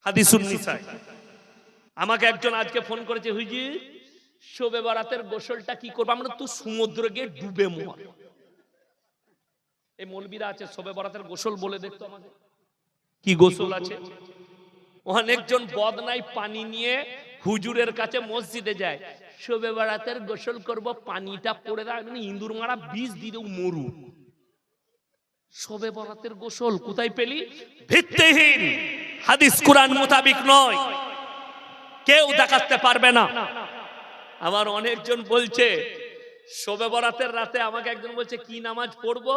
হাদিসুন নিসা। আমাকে একজন আজকে ফোন করেছে, হুজুর শবে বরাতের গোসলটা কি করব? আমরা তো সমুদ্রে গিয়ে ডুবে মর। এই মৌলবীরা আছে, শবে বরাতের গোসল বলে দেখতো আমাকে কি গোসল আছে। অনেকজন বদনাই পানি নিয়ে হুজুরের কাছে মসজিদে যায়, শবে বরাতের গোসল করব, পানিটা পড়ে দেয় ইন্দুর মারা বিষ দিয়ে মরু। শবে বরাতের গোসল কোথায় পেলি? ভিত্তিহীন, হাদিস কুরআন মোতাবিক নয়, কেউ দেখাতে পারবে না। আমার অনেকজন বলছে শবে বরাতের রাতে, আমাকে একজন বলছে কি নামাজ পড়বো,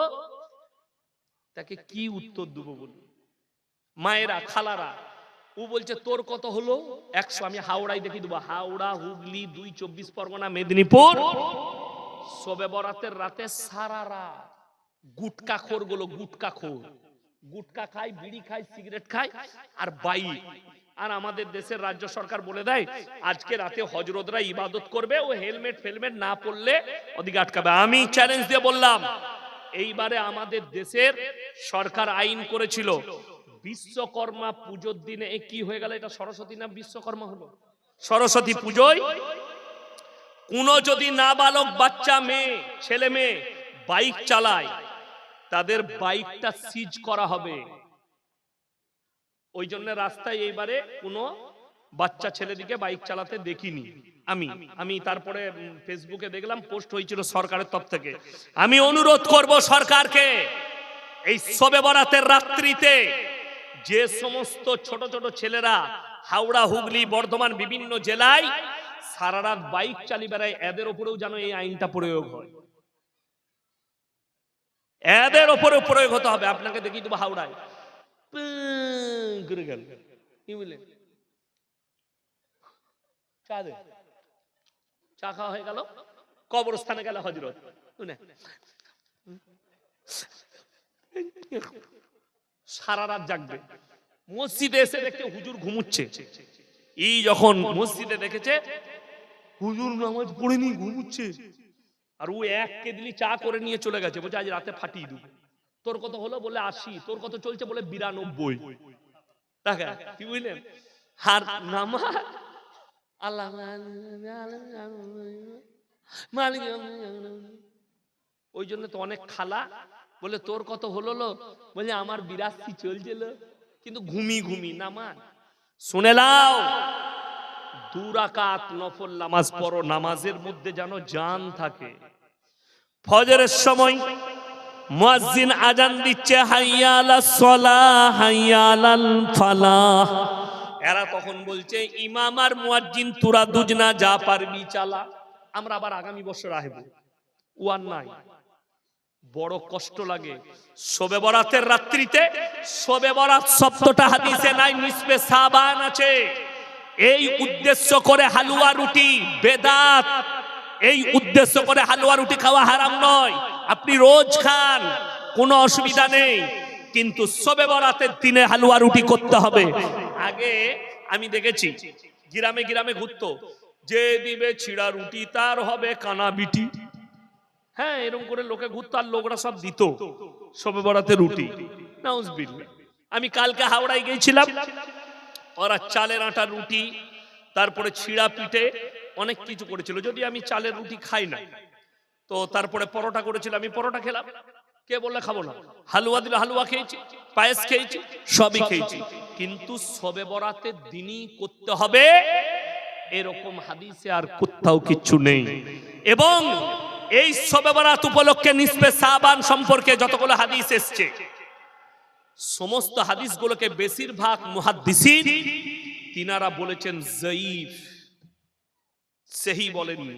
তাকে কি উত্তর দেবো বলুন? মায়েরা, খালারা, ও বলছে তোর কত হলো? 100। আমি হাওড়ায় দেখি দেবো, হাওড়া, হুগলি, 2 24 পরগনা, মেদিনীপুর। শবে বরাতের রাতে সারা রাত গুটকা খোর গুলো, গুটকা খোর, গুটকা খায়, বিড়ি খায়, সিগারেট খায় আর বাইক। আর আমাদের দেশের রাজ্য সরকার বলে দেয় আজকে রাতে হজরতরা ইবাদত করবে, ও হেলমেট ফেলমেট না পড়লে ওদিকে আটকাবে। আমি চ্যালেঞ্জ দিয়ে বললাম, এইবারে আমাদের দেশের সরকার আইন করেছিল বিশ্বকর্মা পুজোর দিনে, কি হয়ে গেল এটা, সরস্বতী না বিশ্বকর্মা হলো, সরস্বতী পুজোয় কোন যদি নাবালক বাচ্চা মেয়ে, ছেলে মেয়ে বাইক চালায়, তাদের বাইকটা সিজ করা হবে। ওই জন্য রাস্তায় এইবারে কোনো বাচ্চা ছেলেদিকে বাইক চালাতে দেখিনি আমি তারপরে ফেসবুকে দেখলাম পোস্ট হয়েছিল সরকারের তরফ থেকে। আমি অনুরোধ করব সরকারকে, এই শবে বরাতের রাত্রিতে যে সমস্ত ছোট ছোট ছেলেরা হাওড়া, হুগলি, বর্ধমান বিভিন্ন জেলায় সারা রাত বাইক চালিয়ে বেড়ায়, এদের উপরেও যেন এই আইনটা প্রয়োগ হয়, এদের উপরেও প্রয়োগ হতে হবে। আপনাকে দেখি দেবো হাওড়ায় করে গেল, কি বলে চা খাওয়া হয়ে গেল, কবরস্থানে গেল হজরত, সারা রাত জাগবে। মসজিদে এসে দেখতে হুজুর ঘুমুচ্ছে, এই যখন মসজিদে দেখেছে হুজুর নামাজ পড়েনি, ঘুমুচ্ছে, আর ও এক কেদলি চা করে নিয়ে চলে গেছে, বলছে আজ রাতে ফাটিয়ে দেবো। তোর কত হলো? বলে 80। তোর কত চলছে? বলে 92। টাকা, কি বুঝলেন? আর নামাজ আল্লাহ মালিক। ওই জন্য তো অনেক খালা বলে তোর কত হলো? বলে আমার 82 চলছিল, কিন্তু ঘুমি ঘুমি নামাজ। শুনে নাও, 2 রাকাত নফল নামাজ পড়ো, নামাজের মধ্যে যেন জান থাকে। ফজরের সময় মুয়াজ্জিন আজান দিচ্ছে, হাইয়া আলাস সালাহ, হাইয়া আলাল ফালাহ। এরা তখন বলছে ইমাম আর মুয়াজ্জিন তোরা দুজনা যা পারবি চালা, আমরা আবার আগামী বছর আসবো। ওয়ান নাই, বড় কষ্ট লাগে। শবে বরাতের রাত্রিতে, শবে বরাত শব্দটা হাদিসে নাই, নিসবে শাবান আছে। এই উদ্দেশ্য করে হালুয়া রুটি বেদাত, এই উদ্দেশ্য করে হালুয়া রুটি খাওয়া হারাম নয়, আপনি রোজ খান, কোনো অসুবিধা নেই, কিন্তু শবে বরাতের দিনে হালুয়া রুটি করতে হবে। আগে আমি দেখেছি গ্রামে গ্রামে ঘুরতো, যে দিবে ছিড়া রুটি তার হবে কানা বিটি। হ্যাঁ, এরকম করে লোকে ঘুরতো, আর লোকরা সব দিত শবে বরাতে রুটি। নাউজুবিল্লাহ। আমি কালকে হাওড়ায় গিয়েছিলাম, ওরা চালের আটার রুটি, তারপরে ছিড়া পিঠে, অনেক কিছু করেছিল। যদি আমি চালের রুটি খাই না, তো তারপরে পরোটা করেছিল, আমি পরোটা খেলাম। কে বললে খাবো না? হালুয়া দিলে হালুয়া খেয়েছি, পায়েস খেয়েছি, সবই খেয়েছি, কিন্তু শবে বরাতের দিনই করতে হবে এরকম হাদিসে আর কোথাও কিছু নেই। এবং এই শবে বরাত উপলক্ষে নিসবে শাবান সম্পর্কে যতগুলো হাদিস এসছে, সমস্ত হাদিসগুলোকে বেশিরভাগ মুহাদ্দিসিন তিনারা বলেছেন যায়ীফ, সহি বলেননি।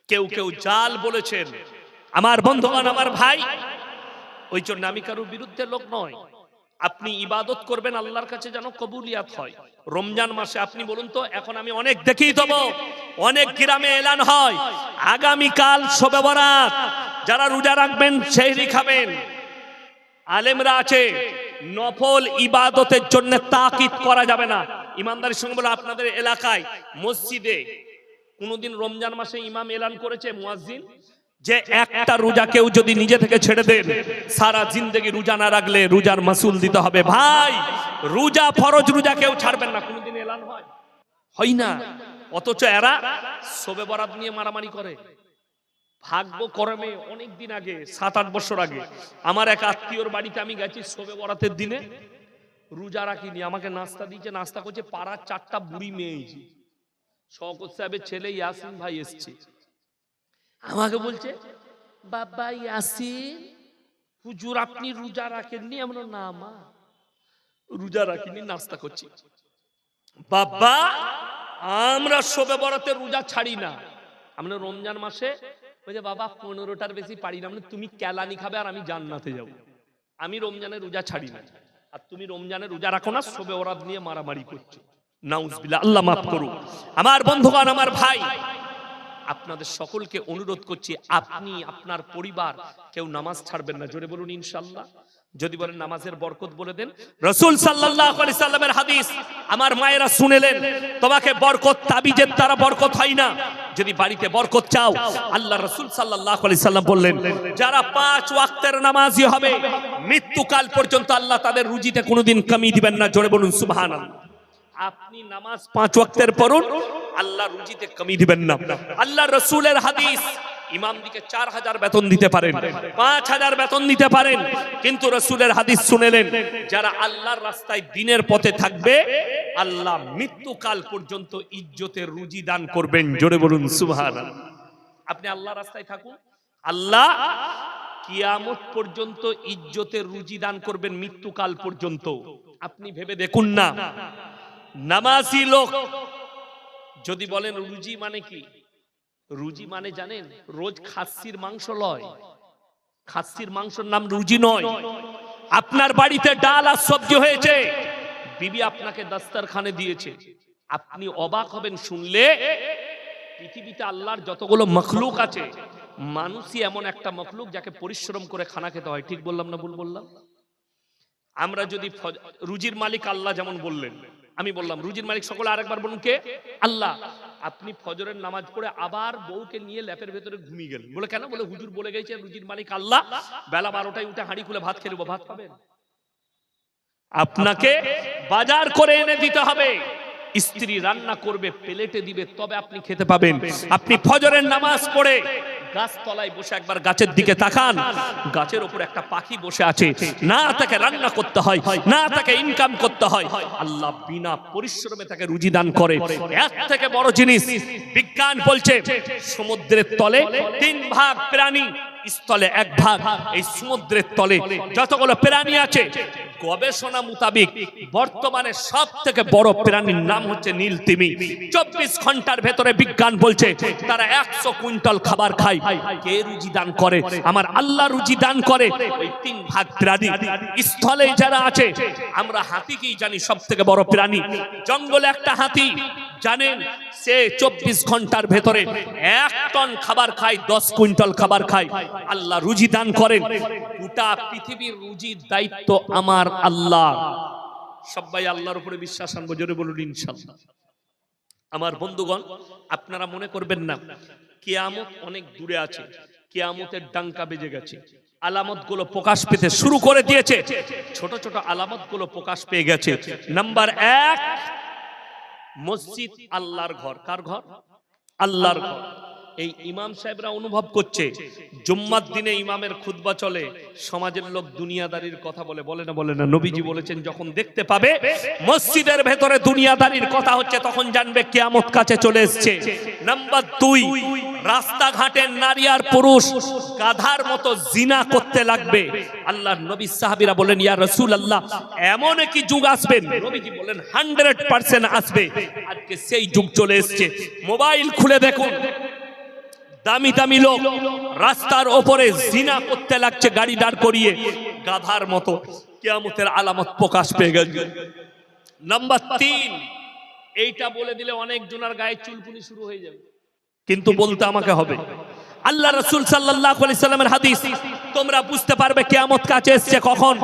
কেউ কেউ জাল বলেছেন। আমার বন্ধুগণ, আমার ভাই, ওই জন্য আমি কারোর বিরুদ্ধে লোক নয়। আপনি ইবাদত করবেন আল্লাহর কাছে যেন কবুলিয়াত হয়। রমজান মাসে আপনি বলুন তো, এখন আমি অনেক দেখি দেবো, অনেক গ্রামে এলান হয় আগামীকাল শবে বরাত, যারা রোজা রাখবেন সেহরি খাবেন। আলেমরা আছে, নফল ইবাদতের জন্য তাকিদ করা যাবে না। ইমানদারির সঙ্গে বলে, আপনাদের এলাকায় মসজিদে কোনদিন রমজান মাসে ইমাম এলান করেছে মুয়াজ্জিন যে একটা রোজা কেউ যদি নিজে থেকে ছেড়ে দেন, সারা জিন্দগি রোজা না রাখলে রোজার মাসুল দিতে হবে। ভাই, রোজা ফরজ রোজা কেউ ছাড়বেন না, কোনদিন এলান হয় না। অথচ এরা শবে বরাত নিয়ে মারামারি করে। ভাগ্য করমে অনেক দিন আগে, 7-8 বছর আগে, আমার এক আত্মীয়র বাড়িতে আমি গেছি শবে বরাতের দিনে। রোজা রাখিনি, আমাকে নাস্তা দিয়েছে, নাস্তা করছে, পাড়ার 4টা বুড়ি মেয়ে। শওকত সাহেবের ছেলে ইয়াসিন ভাই এসছে, আমাকে বলছে, বাবা ইয়াসিন হুজুর আপনি রোজা রাখেননি? আমরা না মা, রোজা রাখিনি, নাস্তা করছি। বাবা আমরা শবে বরাতে রোজা ছাড়ি না, আমরা রমজান মাসে। বলছে বাবা 15টার বেশি পারি না। তুমি কেলানি খাবে আর আমি জান্নাতে যাব। আমি রমজানের রোজা ছাড়ি না, আর তুমি রমজানের রোজা রাখো না, শবে বরাত নিয়ে মারামারি করছো। নাউজুবিল্লাহ, আল্লাহ মাফ করুন। আমার বন্ধুগণ, আমার ভাই, আপনাদের সকলকে অনুরোধ করছি, আপনি আপনার পরিবার কেউ নামাজ ছাড়বেন না। জোরে বলুন ইনশাআল্লাহ। যদি বলেন নামাজের বরকত বলে দেন। রাসূল সাল্লাল্লাহু আলাইহি সাল্লামের হাদিস আমার মায়েরা শুনেলেন, তোমাকে বরকত তাবিজের দ্বারা বরকত হয় না। যদি বাড়িতে বরকত চাও, আল্লাহ রাসূল সাল্লাল্লাহু আলাইহি সাল্লাম বললেন, যারা 5 ওয়াক্তের নামাজি হবে মৃত্যুকাল পর্যন্ত আল্লাহ তাদের রুজিতে কোনোদিন কমি দিবেন না। জোরে বলুন সুবহানাল্লাহ। আপনি নামাজ 5 ওয়াক্তের পড়ুন, আল্লাহ রুজিতে কমি দিবেন না। আল্লাহ রাসূলের হাদিস, ইমামদিকে 4000 বেতন দিতে পারেন, 5000 বেতন দিতে পারেন, কিন্তু রাসূলের হাদিস শুনেলেন, যারা আল্লাহর রাস্তায় দ্বীনের পথে থাকবে আল্লাহ মৃত্যুকাল পর্যন্ত ইজ্জতের রুজি দান করবেন। জোরে বলুন সুবহানাল্লাহ। আপনি আল্লাহর রাস্তায় থাকুন, আল্লাহ কিয়ামত পর্যন্ত ইজ্জতের রুজি দান করবেন, মৃত্যুকাল পর্যন্ত। আপনি ভেবে দেখুন না, নামাজি লোক যদি বলেন রুজি মানে কি? রুজি মানে জানেন? রোজ খাসির মাংস লয়, খাসির মাংসের নাম রুজি নয়। আপনার বাড়িতে ডাল আর সবজি হয়েছে, বিবি আপনাকে দস্তরখানে দিয়েছে, আপনি অবাক হবেন শুনলে, পৃথিবীতে আল্লাহর যতগুলো মখলুক আছে, মানুষই এমন একটা মখলুক যাকে পরিশ্রম করে খানা খেতে হয়। ঠিক বললাম না ভুল বললাম? আমরা যদি রুজির মালিক আল্লাহ যেমন বললেন, আমি বললাম রুজির মালিক সকলে, আরেকবার বলুন কে? আল্লাহ। আপনি ফজরের নামাজ পড়ে আবার বউকে নিয়ে ল্যাপের ভেতরে ঘুমিয়ে গেলেন, বলে কেন? বলে হুজুর বলে গেছে রুজির মালিক আল্লাহ, বেলা 12টায় উঠে হাঁড়ি খুলে ভাত খেলবো। ভাত পাবেন? আপনাকে বাজার করে এনে দিতে হবে, স্ত্রী রান্না করবে, প্লেটে দিবে, তবে আপনি খেতে পাবেন। আপনি ফজরের নামাজ পড়ে গাছ তলায় বসে একবার গাছের দিকে তাকান, গাছের উপর একটা পাখি বসে আছে, না তাকে রান্না করতে হয়, না তাকে ইনকাম করতে হয়, আল্লাহ বিনা পরিশ্রমে তাকে রুজি দান করে। এর থেকে বড় জিনিস বিজ্ঞান বলছে, সমুদ্রের তলে 3 ভাগ প্রাণী, স্থলে 1 ভাগ। এই সমুদ্রের তলে যতগুলো প্রাণী আছে, গবেষণা মোতাবেক বর্তমানে সব থেকে বড় প্রাণীর নাম হচ্ছে নীল তিমি। 24 ঘন্টার ভেতরে বিজ্ঞান বলছে তারা 100 কুইন্টাল খাবার খায়। কে রুজি দান করে? আমার আল্লাহ রুজি দান করে। ওই 3 ভাগ প্রাণী স্থলে যারা আছে, আমরা হাতিকেই জানি সব থেকে বড় প্রাণী। জঙ্গলে একটা হাতি জানেন, সে 24 ঘন্টার ভেতরে 1 টন খাবার খায়, 10 কুইন্টাল খাবার খায়। আল্লাহ রুজি দান করেন। গোটা পৃথিবীর রুজির দায়িত্ব আমার আল্লাহ। সবাই আল্লাহর উপরে বিশ্বাস আনবো, জোরে বলুন ইনশাআল্লাহ। আমার বন্ধুগণ, আপনারা মনে করবেন না কিয়ামত অনেক দূরে আছে, কিয়ামতের ডাঙ্কা বেজে গেছে, আলামত গুলো প্রকাশ পেতে শুরু করে দিয়েছে। ছোট ছোট আলামত গুলো প্রকাশ পেয়ে গেছে। নাম্বার 1, মসজিদ আল্লাহর ঘর। কার ঘর? আল্লাহর ঘর। এই ইমাম সাহেবরা অনুভব করছে, জুম্মার দিনে ইমামের খুতবা চলে, সমাজের লোক দুনিয়াদারির কথা বলে, বলে না? বলে না? নবীজি বলেছেন, যখন দেখতে পাবে মসজিদের ভেতরে দুনিয়াদারির কথা হচ্ছে, তখন জানবে কিয়ামত কাছে চলে এসেছে। নাম্বার 2, রাস্তাঘাটের নারী আর পুরুষ গাধার মতো জিনা করতে লাগবে। আল্লাহর নবী সাহাবীরা বলেন, ইয়া রাসূলুল্লাহ, এমন কি যুগ আসবে? নবীজি বলেন 100% আসবে। আজকে সেই যুগ চলে এসেছে। মোবাইল খুলে দেখুন, দামি দামি লোক রাস্তার ওপরে জিনা করতে লাগছে, গাড়ি দাঁড় করিয়ে, গাধার মতো। কিয়ামতের আলামত প্রকাশ পেয়ে গেছে। নাম্বার 3, এইটা বলে দিলে অনেক জনের গায়ে চুলকুনি শুরু হয়ে যাবে, কিন্তু বলতে আমাকে হবে। আল্লাহ রাসূল সাল্লাল্লাহু আলাইহি সাল্লামের হাদিস, তোমরা বুঝতে পারবে কিয়ামত কাছে এসেছে কখন?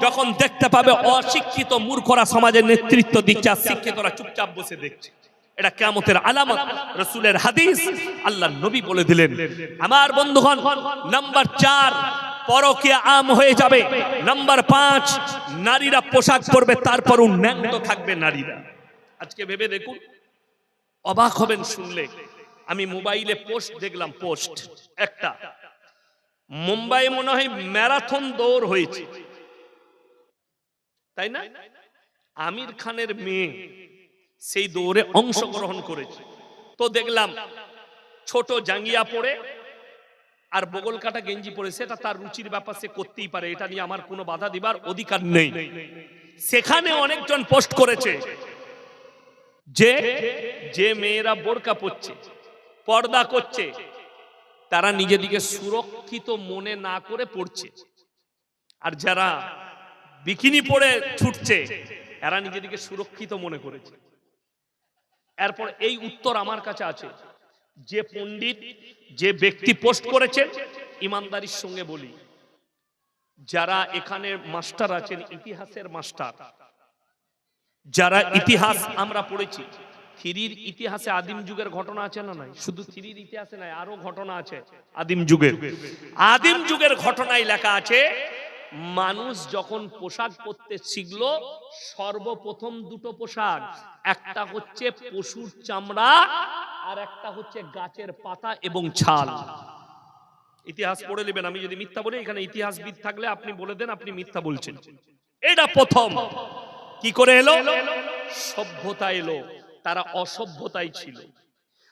যখন দেখতে পাবে অশিক্ষিত মূর্খরা সমাজের নেতৃত্ব দিচ্ছে, আর শিক্ষিতরা চুপচাপ বসে দেখছে। এটা কিয়ামতের আলামত, রাসূলের হাদিস, আল্লাহর নবী বলে দিলেন। আমার বন্ধুগণ, নাম্বার 4 পরকীয়া আম হয়ে যাবে। নাম্বার 5 নারীরা পোশাক পরবে, তারপরও ন্যাংটো থাকবে নারীরা। আজকে ভেবে দেখুন, অবাক হবেন শুনলে। আমি মোবাইলে পোস্ট দেখলাম, পোস্ট একটা মুম্বাই মনে হয় ম্যারাথন দৌড় হয়েছে, তাই না? আমির খানের মেয়ে সেই দৌড়ে অংশগ্রহণ করেছে। তো দেখলাম ছোট জাঙ্গিয়া পরে আর বগল কাটা গেঞ্জি পরে, সেটা তার রুচির ব্যাপার, সে করতেই পারে, এটা নিয়ে আমার কোনো বাধা দিবার অধিকার নেই। সেখানে অনেকজন পোস্ট করেছে যে যে মেয়েরা বোরকা পরছে, পর্দা করছে, তারা নিজেদিকে সুরক্ষিত মনে না করে পড়ছে, আর যারা বিকিনি পরে ছুটছে এরা নিজেদিকে সুরক্ষিত মনে করেছে। এরপর এই উত্তর আমার কাছে আছে। যে পণ্ডিত, যে ব্যক্তি পোস্ট করেছেন, ইমানদারির সঙ্গে বলি, যারা এখানে মাস্টার আছেন, ইতিহাসের মাস্টার, যারা ইতিহাস আমরা পড়েছি, থ্রির ইতিহাসে আদিম যুগের ঘটনা আছে না নাই? শুধু থ্রির ইতিহাসে নাই, আরো ঘটনা আছে আদিম যুগের। আদিম যুগের ঘটনায় লেখা আছে, মানুষ যখন পোশাক পরতে শিখলো, সর্বপ্রথম দুটো পোশাক, একটা হচ্ছে পশুর চামড়া আর একটা হচ্ছে গাছের পাতা এবং ছাল। ইতিহাস পড়ে নেবেন, আমি যদি মিথ্যা বলি, এখানে ইতিহাসবিদ থাকলে আপনি বলে দেন আপনি মিথ্যা বলছেন। এটা প্রথম। কি করে এলো? সভ্যতা এলো, তারা অসভ্যতাই ছিল।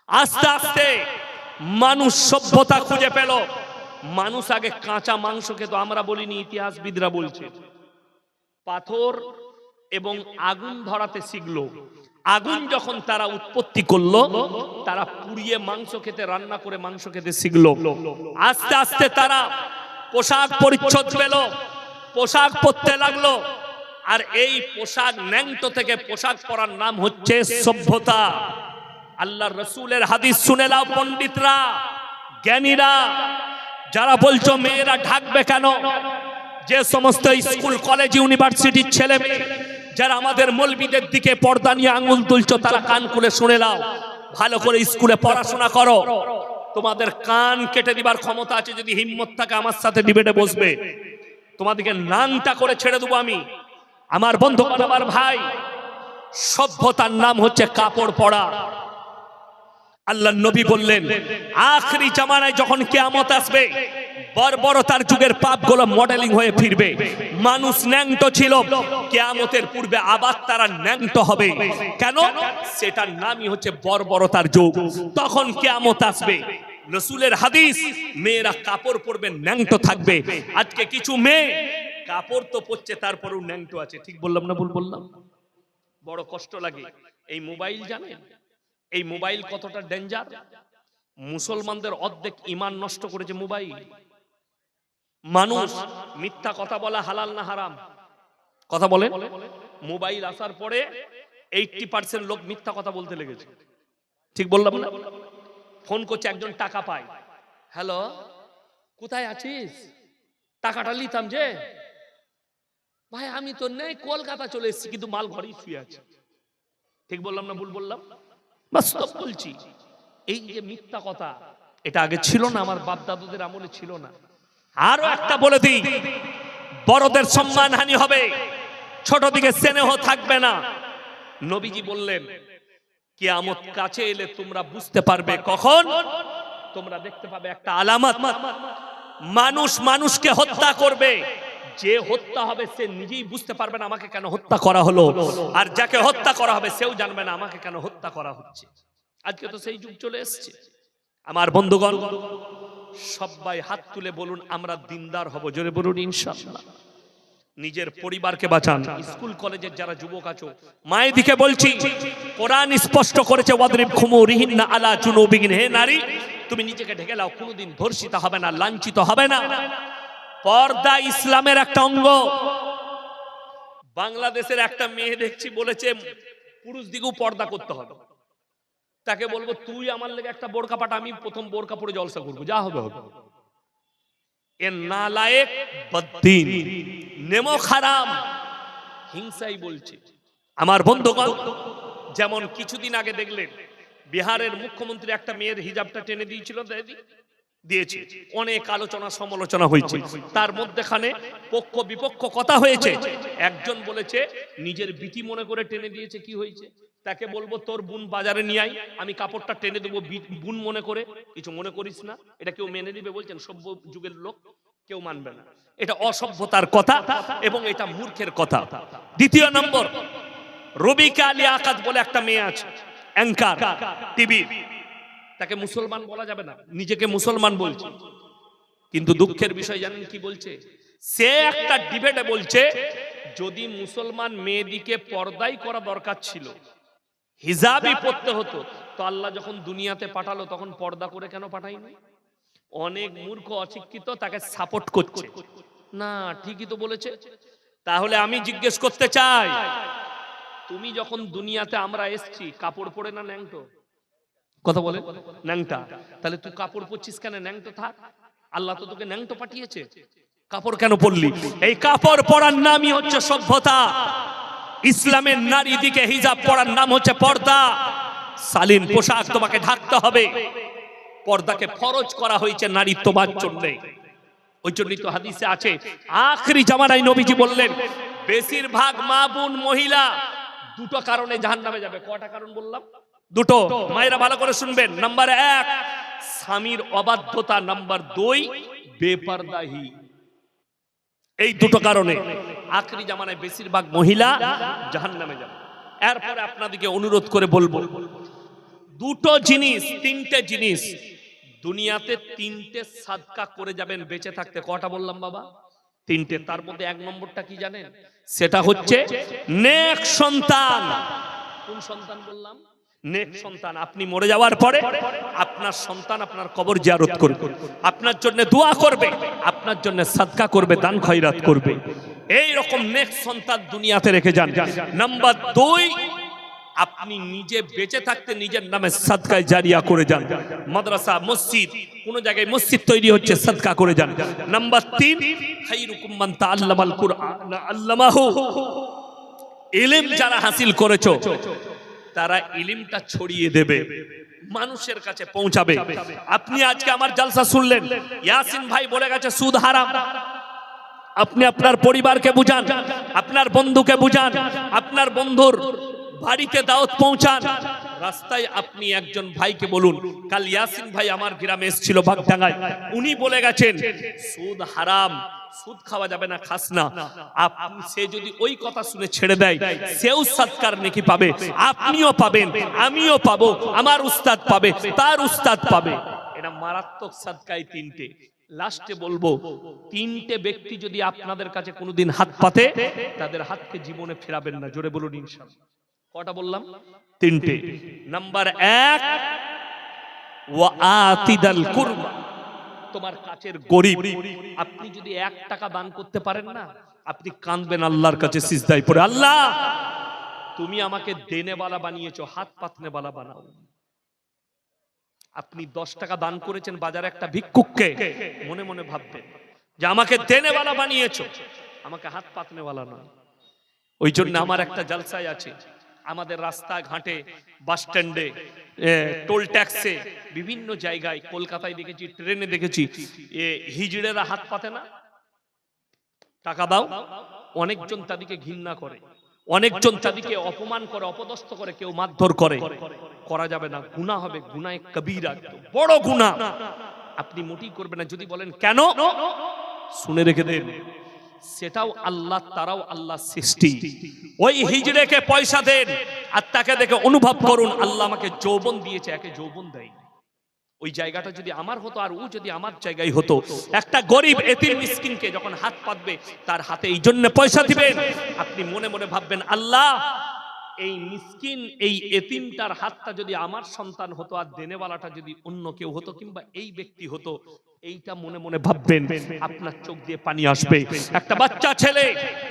আস্তে আস্তে মানুষ সভ্যতা খুঁজে পেল। মানুষ আগে কাঁচা মাংস খেত, আমরা বলিনি, ইতিহাসবিদরা বলছে। পাথর এবং আগুন ধরাতে শিখলো। আগুন যখন তারা উৎপত্তি করলো, তারা পুড়িয়ে মাংস খেতে, রান্না করে মাংস খেতে শিখলো। আস্তে আস্তে তারা পোশাক পরিচ্ছদ পেল, পোশাক পরতে লাগলো। আর এই পোশাক, ন্যাংটো থেকে পোশাক পরার নাম হচ্ছে সভ্যতা। আল্লাহর রাসূলের হাদিস শুনে নাও পণ্ডিতরা, জ্ঞানীরা, যারা বলছো মেয়েরা ঢাকবে কেন, যে সমস্ত স্কুল কলেজ ইউনিভার্সিটির ছেলে মেয়ে যারা আমাদের মৌলবীদের দিকে পর্দা নিয়ে আঙ্গুল তুলছো, তারা কান খুলে শুনে নাও, ভালো করে স্কুলে পড়াশোনা করো। তোমাদের কান কেটে দিবার ক্ষমতা আছে, যদি হিম্মত থাকে আমার সাথে ডিবেটে বসবে, তোমাদেরকে নাংটা করে ছেড়ে দেবো আমি। আমার বন্ধু, আমার ভাই, সভ্যতার নাম হচ্ছে কাপড় পরা। আল্লাহ নবী বললেন, আখরি জামানায় যখন কিয়ামত আসবে, বর্বরতার যুগের পাপগুলো মডেলিং হয়ে ফিরবে। মানুষ ন্যাংটো ছিল, কিয়ামতের পূর্বে আবার তারা ন্যাংটো হবে। কেন? সেটার নামই হচ্ছে বর্বরতার যুগ। তখন কিয়ামত আসবে। রাসূলের হাদিস, মেয়েরা কাপড় পরবে, ন্যাংটো থাকবে। আজকে কিছু মেয়ে কাপড় তো পরছে, তারপরেও ন্যাংটো আছে। ঠিক বললাম না ভুল বললাম? বড় কষ্ট লাগে। এই মোবাইল, জানেন এই মোবাইল কতটা ডেঞ্জার? মুসলমানদের অর্ধেক ঈমান নষ্ট করেছে মোবাইল। মানুষ মিথ্যা কথা বলা হালাল না হারাম? কথা বলেন। মোবাইল আসার পরে 80% লোক মিথ্যা কথা বলতে লেগেছে। ঠিক বললাম না? ফোন করছে, একজন টাকা পায়, হ্যালো কোথায় আছিস, টাকাটা নিতাম যে। ভাই আমি তো নেই, কলকাতা চলে এসেছি, কিন্তু মাল ঘরেই শুয়ে আছে। ঠিক বললাম না ভুল বললাম? বাস্তব বলছি। এই যে মিথ্যা কথা, এটা আগে ছিল না, আমার বাপ দাদুদের আমলে ছিল না। আরো একটা বলে দিই, বড়দের সম্মানহানি হবে, ছোট দিকে স্নেহ থাকবে না। নবীজি বললেন, কিয়ামত কাছে এলে তোমরা বুঝতে পারবে কখন। তোমরা দেখতে পাবে একটা আলামত, মানুষ মানুষকে হত্যা করবে। যে হত্যা হবে সে নিজেই বুঝতে পারবে না আমাকে কেন হত্যা করা হলো, আর যাকে হত্যা করা হবে সেও জানবে না আমাকে কেন হত্যা করা হচ্ছে। আজকে তো সেই যুগ চলে এসেছে। আমার বন্ধুগণ, সবাই হাত তুলে বলুন আমরা দিনদার হব। জোরে বলুন ইনশাআল্লাহ। নিজের পরিবারকে বাঁচান। স্কুল কলেজের যারা যুবক আছো, মায়ের দিকে বলছি, কোরআন স্পষ্ট করেছে, ওয়াদরিব খুমুরিহিন্না আলা জুনুবিহিন। হে নারী, তুমি নিজেকে ঢেকে নাও, কোনোদিন ধর্ষিত হবে না, লাঞ্ছিত হবে না। পর্দা ইসলামের একটা অঙ্গ। বাংলাদেশের একটা মেয়ে দেখছি বলেছে পুরুষ দিকেও পর্দা করতে হবে। তাকে বলবো, তুই আমার লেগে একটা বোরকা পাঠা, আমি প্রথম বোরকা পরে জলসা করবো, যা হবে হবে। এ নালায়েক, বদ্দিন, নেমো খারাম, হিংসাই বলছে। আমার বন্ধুগণ, যেমন কিছুদিন আগে দেখলেন বিহারের মুখ্যমন্ত্রী একটা মেয়ের হিজাবটা টেনে দিয়েছিল, দিয়েছে, অনেক আলোচনা সমালোচনা হয়েছে, তার মধ্যেখানে পক্ষ বিপক্ষ কথা হয়েছে। একজন বলেছে নিজের বিটি মনে করে টেনে দিয়েছে, কি হয়েছে, তাকে বলবো তোর বোন বাজারে নিয়ে আই, আমি কাপড়টা টেনে দেবো বোন মনে করে, কিছু মনে করিস না, এটা কেউ মেনে নিবে বলছেন? সভ্য যুগের লোক কেউ মানবে না, এটা অসভ্যতার কথা এবং এটা মূর্খের কথা। দ্বিতীয় নম্বর, রবিকা আলী আকাত বলে একটা মেয়ে আছে, অ্যাঙ্কার টিভি, তাকে মুসলমান বলা যাবে না, নিজেকে মুসলমান বলছে, কিন্তু দুঃখের বিষয় জানেন কি বলছে? সে একটা ডিবেটে বলছে যদি মুসলমান মেয়েদিকে পর্দাই করা দরকার ছিল, হিজাবই পড়তে হতো, তো আল্লাহ যখন দুনিয়াতে পাঠালো তখন পর্দা করে কেন পাঠায়নি? অনেক মূর্খ অশিক্ষিত তাকে সাপোর্ট করছে, না ঠিকই তো বলেছে। তাহলে আমি জিজ্ঞেস করতে চাই, তুমি যখন দুনিয়াতে আমরা এসছি কাপড় পরে না ন্যাংটো? কথা বলে ন্যাংটা, তাহলে তুই কাপড় পরছিস কেন? ন্যাংটো থাক, আল্লাহ তো তোকে ন্যাংটো পাঠিয়েছে, কাপড় কেন পরলি? এই কাপড় পরার নামই হচ্ছে সভ্যতা। ইসলামের নারী দিকে হিজাব পরার নাম হচ্ছে পর্দা। শালীন পোশাক তোমাকে ঢাকতে হবে, পর্দাকে ফরজ করা হয়েছে নারীত্ববাদ জন্য। ওই জন্যই তো হাদিসে আছে আখরি জামানায় নবীজি বললেন বেশিরভাগ মা বোন মহিলা দুটো কারণে জাহান্নামে যাবে। কয়টা কারণ বললাম? দুটো। মায়েরা ভালো করে শুনবেন। নাম্বার 1 স্বামীর অবাধ্যতা, নাম্বার 2 বেপরদাহি। এই দুটো কারণে আখরি জামানায় বেশিরভাগ মহিলা জাহান্নামে যাবে। এরপরে আপনাদেরকে অনুরোধ করে বলবো, দুটো জিনিস, তিনটে জিনিস দুনিয়াতে, তিনটে সাদকা করে যাবেন বেঁচে থাকতে। কটা বললাম বাবা? তিনটে। তার মধ্যে 1 নম্বরটা কি জানেন? সেটা হচ্ছে নেক সন্তান। কোন সন্তান বললাম? নেক সন্তান। আপনি মরে যাওয়ার পরে আপনার সন্তান আপনার কবর জিয়ারত করবে, আপনার জন্য দোয়া করবে, আপনার জন্য সাদকা করবে, দান খয়রাত করবে। এই রকম নেক সন্তান দুনিয়াতে রেখে যান। নাম্বার 2, আপনি নিজে বেঁচে থাকতে নিজের নামে সাদকায়ে জারিয়া করে যান। মাদ্রাসা, মসজিদ, কোন জায়গায় মসজিদ তৈরি হচ্ছে, সাদকা করে যান। নাম্বার 3, খায়রুকুম মান তাআল্লামাল কুরআন আল্লামাহু। ইলম যারা হাসিল করেছো তারা ইলমটা ছড়িয়ে দেবে, মানুষের কাছে পৌঁছাবে। আপনি আজকে আমার জালসা শুনলেন, ইয়াসিন ভাই বলে গেছে সুদ হারাম। আপনি আপনার পরিবারকে বুঝান, আপনার বন্ধুকে বুঝান, আপনার বন্ধুর বাড়িতে দাওয়াত পৌঁছান। রাস্তায় আপনি একজন ভাইকে বলুন, কাল ইয়াসিন ভাই আমার গ্রামে এসেছিল বাগডাঙ্গায়, উনি বলে গেছেন সুদ হারাম, সুদ খাওয়া যাবে না, খাস না। আপনি সে যদি ওই কথা শুনে ছেড়ে দেয়, সেও সৎকার নেকি পাবে, আপনিও পাবেন, আমিও পাবো, আমার উস্তাদ পাবে, তার উস্তাদ পাবে। এটা মারাত্মক সদকায় তিনটে। লাস্টে বলবো, তিনটে ব্যক্তি যদি আপনাদের কাছে কোনোদিন হাত পাতে, তাদের হাতকে জীবনে ফেরাবেন না। জোরে বলুন ইনশাআল্লাহ। কটা বললাম? তিনটে। নাম্বার 1 ওয়া আতিদাল কুরবা। তোমার কাছের গরিব, আপনি যদি 1 টাকা দান করতে পারেন না, আপনি কাঁদবেন আল্লাহর কাছে সিজদায় পড়ে, আল্লাহ তুমি আমাকে দেনেওয়ালা বানিয়েছো, হাত পাতনেওয়ালা বানাও। আপনি 10 টাকা দান করেছেন বাজারে একটা ভিক্ষুককে, মনে মনে ভাববেন যে আমাকে দেনেওয়ালা বানিয়েছো, আমাকে হাত পাতনেওয়ালা নয়। ওই জন্য আমার একটা জালসায় আছে, আমাদের রাস্তা ঘাটে, বাস স্ট্যান্ডে, টোল ট্যাক্সে, বিভিন্ন জায়গায়, কলকাতায় দেখেছি, ট্রেনে দেখেছি, হিজড়েরা হাত পাতে না, টাকা দাও। অনেকজন তাদেরকে ঘৃণা করে, অনেকজন তাদেরকে অপমান করে, অপদস্থ করে, কেউ মারধর করে। করা যাবে না, গুনাহ হবে, গুনাহে কবিরা, বড় গুনাহ। আপনি মোটেই করবেন না। যদি বলেন কেন, শুনে রেখে দেন, সেটাও আল্লাহ, তারাও আল্লাহ সৃষ্টি। ওই হিজড়েকে পয়সা দেন আর তাকে দেখে অনুভব করুন আল্লাহ আমাকে যৌবন দিয়েছে, একে যৌবন দেয়। ওই জায়গাটা যদি আমার হতো আর ও যদি আমার জায়গায় হতো, একটা গরিব এতিম মিসকিনকে যখন হাত পাতবে তার হাতে এই জন্য পয়সা দিবেন, আপনি মনে মনে ভাববেন আল্লাহ এই মিসকিন, এই এতিমটার হাতটা যদি আমার সন্তান হতো আর দেনেওয়ালাটা যদি অন্য কেউ হতো কিংবা এই ব্যক্তি হতো, এইটা মনে মনে ভাববেন, আপনার চোখ দিয়ে পানি আসবে। একটা বাচ্চা ছেলে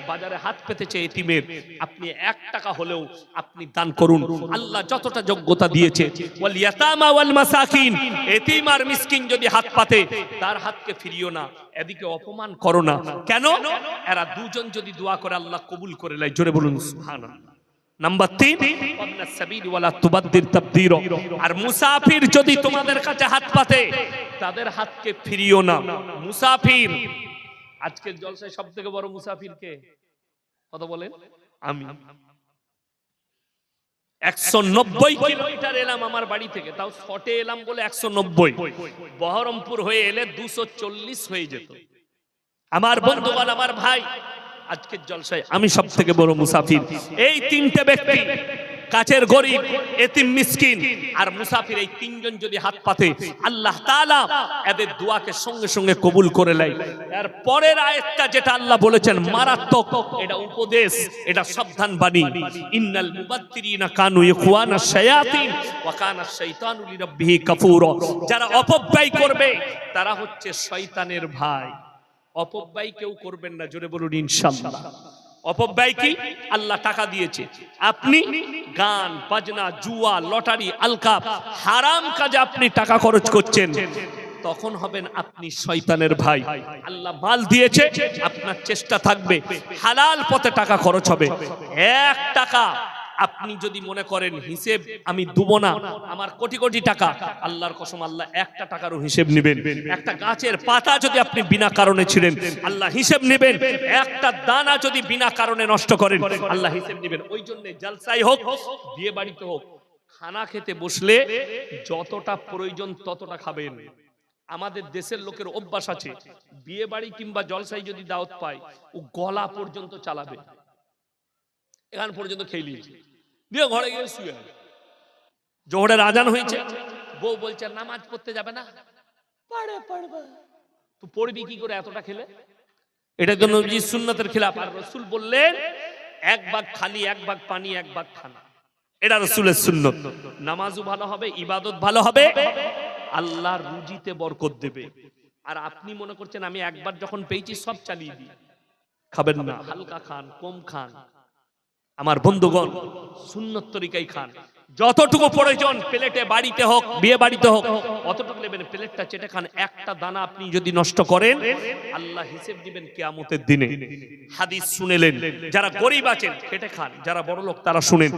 বাজারে হাত পেতেছে এতিমের, আপনি 1 টাকা হলেও আপনি দান করুন, আল্লাহ যতটা যোগ্যতা দিয়েছে। ওয়াল ইয়াতামা ওয়াল মাসাকিন, এতিম আর মিসকিন যদি হাত পাতে তার হাতকে ফিরিও না, এদিকে অপমান করো না। কেন? এরা দুজন যদি দোয়া করে আল্লাহ কবুল করে নেয়। জোরে বলুন সুবহানাল্লাহ। নাম্বার 3, ওয়াবনাস সাবিল ওয়ালা তুবাদদির তাবদীর। আর মুসাফির যদি তোমাদের কাছে হাত পাতে তাদের হাতকে ফিরিও না। মুসাফির, আজকের জলসায় সবথেকে বড় মুসাফির কে? কত বলেন? আমি। 190 কিলোমিটার এলাম আমার বাড়ি থেকে, তাও শটে এলাম বলে 190, বহরমপুর হয়ে এলে 240 হয়ে যেত। আমার বন্ধুগণ, আমার ভাই, আজকের জলসায় আমি সব থেকে বড় মুসাফির। এই তিনটে ব্যক্তি, কাছের গরিব, এতিম, মিসকিন আর মুসাফির, এই তিনজন যদি হাত পাতে আল্লাহ তাআলা এদের দোয়াকে সঙ্গে সঙ্গে কবুল করে নেয়। এর পরের আয়াতটা যেটা আল্লাহ বলেছেন মারাত্মক, এটা উপদেশ, এটা সাবধান বাণী। ইন্নাল মুবাত্তিরিনা কানু ইখওয়ানাশ শায়াতিন ওয়া কানাশ শাইতানু লিরাব্বিহি কাফুরা। যারা অপব্যয় করবে তারা হচ্ছে শয়তানের ভাই। অপব্যয় কেউ করবেন না, জোরে বলুন ইনশাআল্লাহ। অপব্যয় কি? আল্লাহ টাকা দিয়েছে, আপনি গান বাজনা, জুয়া, লটারি, আলকাপ, হারাম কাজে আপনি টাকা খরচ করছেন, তখন হবেন আপনি শয়তানের ভাই। আল্লাহ মাল দিয়েছে, আপনার চেষ্টা থাকবে হালাল পথে টাকা খরচ হবে। 1 টাকা আপনি যদি মনে করেন হিসেব আমি দেব না, আমার কোটি কোটি টাকা, আল্লাহর কসম আল্লাহ 1টা টাকারও হিসেব নেবেন। একটা গাছের পাতা যদি আপনি বিনা কারণে ছিঁড়েন, আল্লাহ হিসেব নেবেন। একটা দানা যদি বিনা কারণে নষ্ট করেন, আল্লাহ হিসেব নেবেন। ওই জন্য জলসাই হোক, বিয়ে বাড়িতে হোক, খানা খেতে বসলে যতটা প্রয়োজন ততটা খাবেন। আমাদের দেশের লোকের অভ্যাস আছে, বিয়ে বাড়ি কিংবা জলসাই যদি দাওয়াত পায়, ও গলা পর্যন্ত চালাবে, এখান পর্যন্ত খেয়ে নিয়েছে, দিয়ে ঘরে গিয়ে শুয়ে। জোহরের আজান হয়েছে, বউ বলছে নামাজ পড়তে যাবে না, পড়বে। তো পড়বি কি করে এতটা খেলে? এটা তো নবীর সুন্নতের খেলাফ। আর রাসূল বললেন 1 ভাগ খালি, 1 ভাগ পানি, 1 ভাগ খানা। এটা রাসূলের সুন্নত। নামাজও ভালো হবে, ইবাদত ভালো হবে, আল্লাহর রুজিতে বরকত দেবে। আর আপনি মনে করছেন আমি একবার যখন পেয়েছি সব চালিয়ে দিই, খাবেন না, হালকা খান, কম খান। আমার বন্ধুগণ, সুন্নত তরিকায় খান, যতটুকু প্রয়োজন, প্লেটে বাড়িতে হোক, বিয়ে বাড়িতে হোক, অতটুকু নেবেন, প্লেটটা চেটে খান। একটা দানা আপনি যদি নষ্ট করেন, আল্লাহ হিসেব দিবেন কিয়ামতের দিনে। হাদিস শুনেলেন, যারা গরিব আছেন খেটে খান, যারা বড় লোক তারা শুনেন।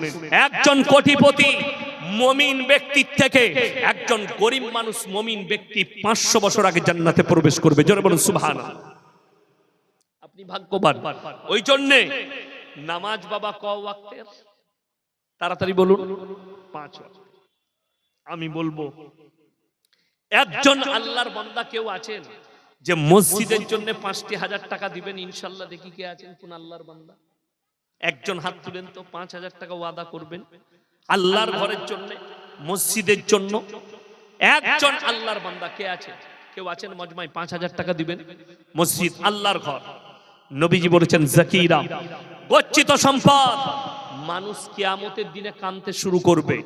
একজন কোটিপতি মুমিন ব্যক্তির থেকে একজন গরিব মানুষ মুমিন ব্যক্তি 500 বছর আগে জান্নাতে প্রবেশ করবে। জোরে বলুন সুবহানাল্লাহ। আপনি ভাগ্যবান। ওই জন্য নামাজ বাবা ক ওয়াক্তের? তাড়াতাড়ি বলুন। 5 ওয়াক্ত। আমি বলবো, একজন আল্লাহর বান্দা কেউ আছেন যে মসজিদের জন্য 5,000 টাকা দিবেন? ইনশাআল্লাহ দেখি কে আছেন, কোন আল্লাহর বান্দা? একজন হাত তুলেন তো, 5,000 টাকা ওয়াদা করবেন আল্লাহর ঘরের জন্য, মসজিদের জন্য। একজন আল্লাহর বান্দা কে আছে? কেউ আছেন মজমায় 5,000 টাকা দিবেন? মসজিদ, আল্লাহর ঘর। নবীজি বলেছেন যাকিরা, গচ্ছিত সম্পদ। মানুষ কিয়ামতের দিনে কাঁদতে শুরু করবে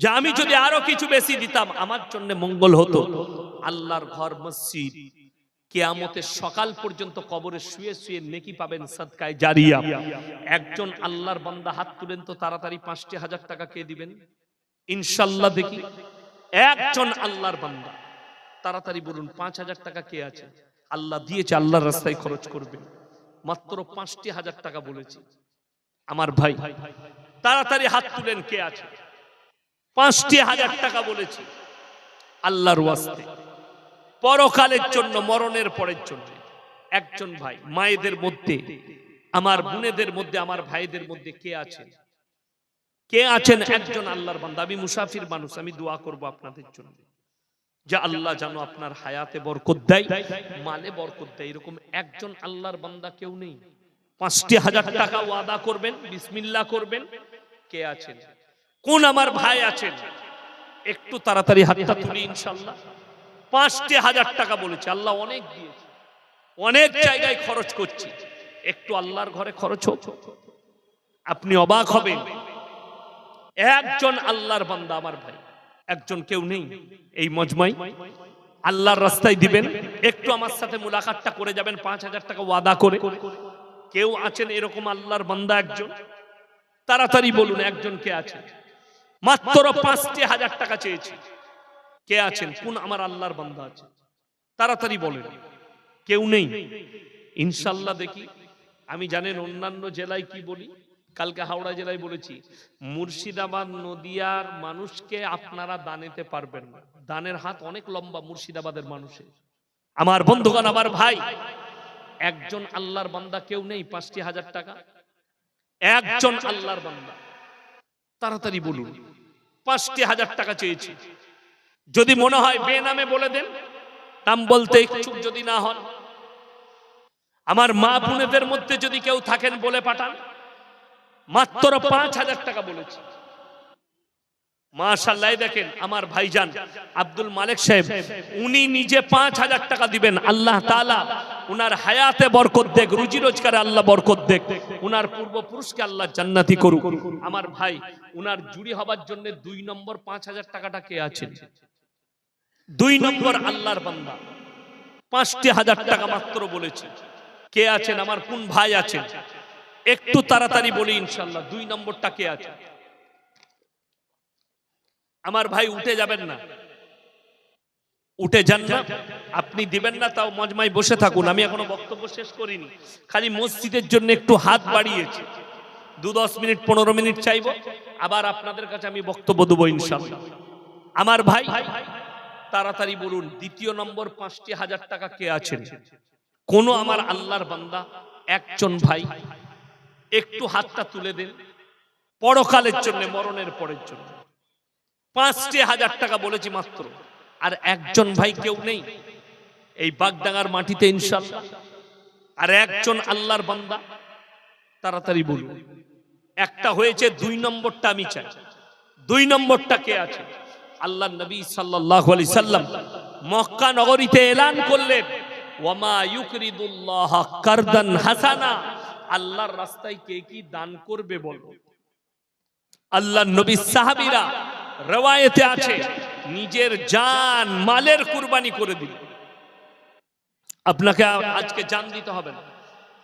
যে আমি যদি আরো কিছু বেশি দিতাম আমার জন্য মঙ্গল হতো। আল্লাহর ঘর, মসজিদ, কিয়ামতের সকাল পর্যন্ত কবরে শুয়ে শুয়ে নেকি পাবেন, সাদকায়ে জারিয়া। একজন আল্লাহর বান্দা হাত তুলেন তো তাড়াতাড়ি, 5,000 টাকা কে দিবেন? ইনশাআল্লাহ দেখি। একজন আল্লাহর বান্দা তাড়াতাড়ি বলুন, 5,000 টাকা কে আছে? আল্লাহ দিয়েছে, আল্লাহর রাস্তায় খরচ করবেন। মাত্র 5,000 টাকা বলেছি। আমার ভাই তাড়াতাড়ি হাত তুলেন, কে আছে? 5,000 টাকা বলেছি আল্লাহর ওয়াস্তে, পরকালের জন্য, মরণের পরের জন্য। একজন ভাই, মায়েদের মধ্যে, আমার বোনেদের মধ্যে, আমার ভাইদের মধ্যে কে আছেন? কে আছেন একজন আল্লাহর বান্দা? আমি মুসাফির মানুষ, আমি দোয়া করব আপনাদের জন্য যে আল্লাহ যেন আপনার হায়াতে বরকত দেয়, মালে বরকত দেয়। এরকম একজন আল্লাহর বান্দা কেউ নেই? 5,000 টাকা ওয়াদা করবেন, বিসমিল্লাহ করবেন। কে আছেন? কোন আমার ভাই আছেন? একটু তাড়াতাড়ি হাতটা তুলি ইনশাআল্লাহ। 5,000 টাকা বলেছে, আল্লাহ অনেক দিয়েছে, অনেক জায়গায় খরচ করছি, একটু আল্লাহর ঘরে খরচ হোক। আপনি অবাক হবেন, একজন আল্লাহর বান্দা আমার ভাই, একজন কেউ নেই এই মজমায়? আল্লাহর রাস্তায় দিবেন, একটু আমার সাথে মুলাকাতটা করে যাবেন 5,000 টাকা ওয়াদা করে। কেউ আছেন এরকম আল্লাহর বান্দা একজন? তাড়াতাড়ি বলুন, একজন কে আছেন? মাত্র 5,000 টাকা চেয়েছি। কে আছেন? কোন আমার আল্লাহর বান্দা আছে? তাড়াতাড়ি বলেন। কেউ নেই? ইনশাআল্লাহ দেখি। আমি জানেন অন্যান্য জেলায় কি বলি? কালকে হাওড়া জেলায় বলেছি, মুর্শিদাবাদ নদিয়ার মানুষকে আপনারা দানেতে পারবেন না। দানের হাত অনেক লম্বা মুর্শিদাবাদের মানুষের। আমার বন্ধুগণ, আমার ভাই, একজন আল্লাহর বান্দা কেউ নেই ৫,০০০ টাকা? একজন আল্লাহর বান্দা, তাড়াতাড়ি বলুন। ৫,০০০ টাকা চেয়েছি। যদি মনে হয় বেনামে বলে দেন, নাম বলতে ইচ্ছুক যদি না হন। আমার মা বোনেদের মধ্যে যদি কেউ থাকেন বলে পাঠান। মাত্র ৫,০০০ টাকা বলেছি। মাশাআল্লাহ, দেখেন আমার ভাইজান আব্দুল মালিক সাহেব, উনি নিজে ৫,০০০ টাকা দিবেন। আল্লাহ তাআলা উনার হায়াতে বরকত দেখ, রুজি রোজগারে আল্লাহ বরকত দেখ, উনার পূর্বপুরুষকে আল্লাহ জান্নাতি করুক। আমার ভাই, উনার জুড়ি হবার জন্য ২ নম্বর ৫,০০০ টাকাটা কে আছেন? ২ নম্বর আল্লাহর বান্দা ৫,০০০ টাকা মাত্র বলেছে। কে আছেন? আমার কোন ভাই আছেন? একটু তাড়াতাড়ি বলি ইনশাআল্লাহ। ২ নম্বরটা কে আছে? আমার ভাই উঠে যাবেন না, উঠে যান না। আপনি দিবেন না তাও মজমায় বসে থাকুন, আমি এখনো বক্তব্য শেষ করিনি। খালি মসজিদের জন্য একটু হাত বাড়িয়েছি। ২-১০ মিনিট ১৫ মিনিট চাইবো, আবার আপনাদের কাছে আমি বক্তব্য দেবো ইনশাআল্লাহ। আমার ভাই তাড়াতাড়ি বলুন, দ্বিতীয় নম্বর ৫,০০০ টাকা কে আছেন? কোন আমার আল্লাহর বান্দা একজন ভাই একটু হাতটা তুলে দেন, পরকালের জন্য, মরণের পরের জন্য। ৫,০০০ টাকা বলেছি মাত্র। আর একজন ভাই কেউ নেই এই বাগডাঙ্গার মাটিতে ইনশাআল্লাহ? আর একজন আল্লাহর বান্দা, তাড়াতাড়ি বলুন। একটা হয়েছে, ২ নম্বরটা আমি চাই। ২ নম্বরটা কে আছে? আল্লাহর নবী সাল্লাল্লাহু আলাইহি সাল্লাম মক্কা নগরীতে এলান করলেন, ওয়ামা ইউকরিদুল্লাহ কারদান হাসানা। আল্লাহর রাস্তায় কে কি দান করবে বলো? আল্লাহর নবী সাহাবীরা, রওয়ায়েতে আছে, নিজের জান মালের কুরবানি করে দিল। আপনাকে আজকে জান দিতে হবে না,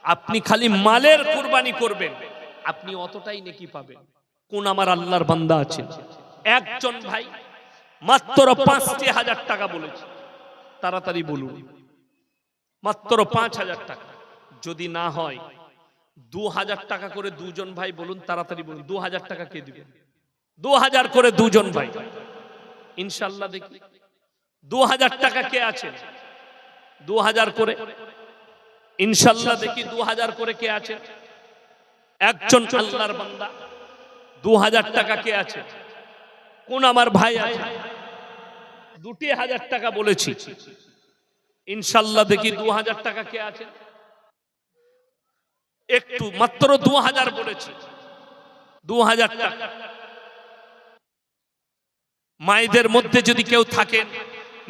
আপনি খালি মালের কুরবানি করবেন, আপনি অতটাই নেকি পাবেন। কোন আমার আল্লাহর বান্দা আছে? একজন ভাই মাত্র ৫,০০০ টাকা বলেছে। তাড়াতাড়ি বলুন, মাত্র ৫,০০০ টাকা। যদি না হয় ২,০০০ টাকা করে দুজন ভাই বলুন, তাড়াতাড়ি বলুন। ২,০০০ টাকা কে দিবেন? ২,০০০ করে দুজন ভাই ইনশাআল্লাহ। দেখি ২,০০০ টাকা কে আছে? ২,০০০ করে ইনশাআল্লাহ। দেখি ২,০০০ করে কে আছে? একজন আল্লাহর বান্দা। ২,০০০ টাকা কে আছে? কোন আমার ভাই আছে? ২,০০০ টাকা বলেছি ইনশাআল্লাহ। দেখি ২,০০০ টাকা কে আছে? একটু, মাত্র ২,০০০ বলেছি। ২,০০০ টাকা। মায়েদের মধ্যে যদি কেউ থাকেন,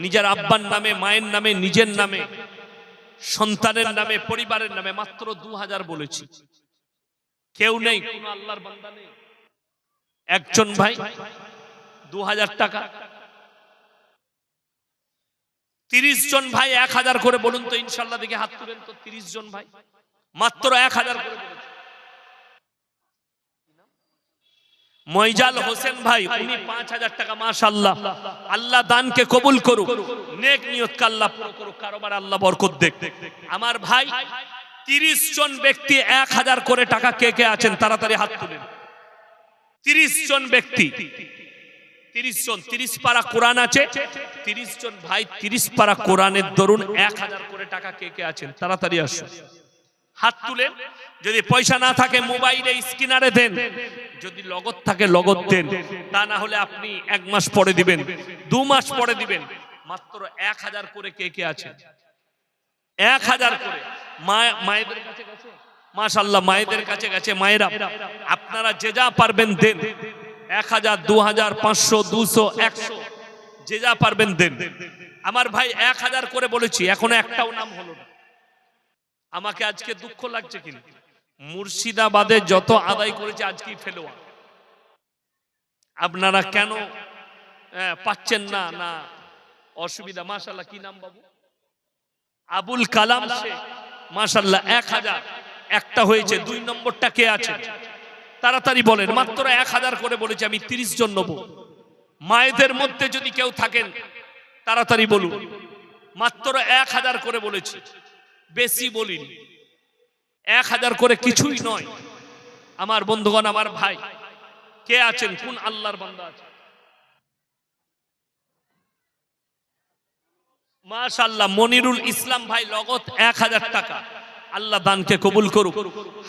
নিজের আব্বার নামে, মায়ের নামে, নিজের নামে, সন্তানের নামে, পরিবারের নামে, মাত্র ২,০০০ বলেছি। কেউ নেই, কোন আল্লাহর বান্দা নেই। একজন ভাই ২,০০০ টাকা। ৩০ জন ভাই ১,০০০ করে বলুন তো ইনশাআল্লাহ। দেখে হাত তুলেন তো। ৩০ জন ভাই মাত্র ১,০০০ করে বলেছে। ময়জাল হোসেন ভাই, উনি ৫,০০০ টাকা। মাশাআল্লাহ, আল্লাহ দানকে কবুল করুক, নেক নিয়তকে আল্লাহ পুরো করুক, কারোবার আল্লাহ বরকত দেখ। আমার ভাই ৩০ জন ব্যক্তি ১,০০০ করে টাকা কে কে আছেন? তাড়াতাড়ি হাত তুলেন। ৩০ জন ব্যক্তি, ৩০ জন, ৩০ পারা কোরআন আছে। ৩০ জন ভাই ৩০ পারা কোরআনের দরুন ১,০০০ করে টাকা কে কে আছেন? তাড়াতাড়ি আসুন, হাত তুলেন। যদি পয়সা না থাকে মোবাইলে স্ক্যানারে দেন, যদি লগত থাকে লগত দেন, তা না হলে আপনি ১ মাস পরে দিবেন, ২ মাস পরে দিবেন। মাত্র ১,০০০ করে কে কে আছে? ১,০০০ করে। মায়েদের কাছে গেছে? মাশাআল্লাহ, মায়েদের কাছে গেছে। মায়েরা, আপনারা যে যা পারবেন দেন। ১,০০০, ২,০০০, ৫০০, ২০০, ১০০, যে যা পারবেন দেন। আমার ভাই ১,০০০ করে বলেছি, এখনো একটাও নাম হলো না। আমাকে আজকে দুঃখ লাগছে, কিন্তু মুর্শিদাবাদে যত আদায় করেছে আজকেই ফেলোয়া। আপনারা কেন পাচ্ছেন না? না অসুবিধা। মাশাআল্লাহ, কি নাম বাবু? আবুল কালাম শেখ। মাশাআল্লাহ, ১,০০০ একটা হয়েছে। ২ নম্বরটা কে আছে? তাড়াতাড়ি বলেন। মাত্র ১,০০০ করে বলেছি আমি। ৩০ জন নেব। মায়েদের মধ্যে যদি কেউ থাকেন তাড়াতাড়ি বলুন। মাত্র ১,০০০ করে বলেছি, বেশি বলিনি। ১,০০০ করে কিছুই নয়। আমার বন্ধুগণ, আমার ভাই, কে আছেন? কোন আল্লাহর বান্দা আছে? মাশাআল্লাহ, মনিরুল ইসলাম ভাই, নগদ 1000 টাকা। আল্লাহ দানকে কবুল করুক,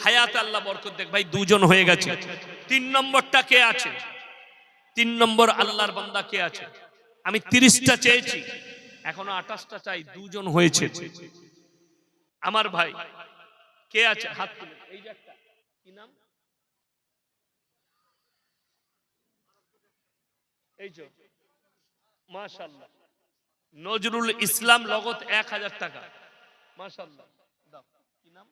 হায়াতে আল্লাহ বরকত দেখ। ভাই দুজন হয়ে গেছে। 3 নম্বরটা কে আছে? 3 নম্বর আল্লাহর বান্দা কে আছে? আমি 30টা চেয়েছি, এখনো 28টা চাই, দুজন হয়েছে। আমার ভাই কে আছে? হাত তুলে। এই যে একটা, কি নাম? এই যে মাশাআল্লাহ, নজরুল ইসলাম, নগদ 1000 টাকা। মাশাআল্লাহ, দাও। কি নাম?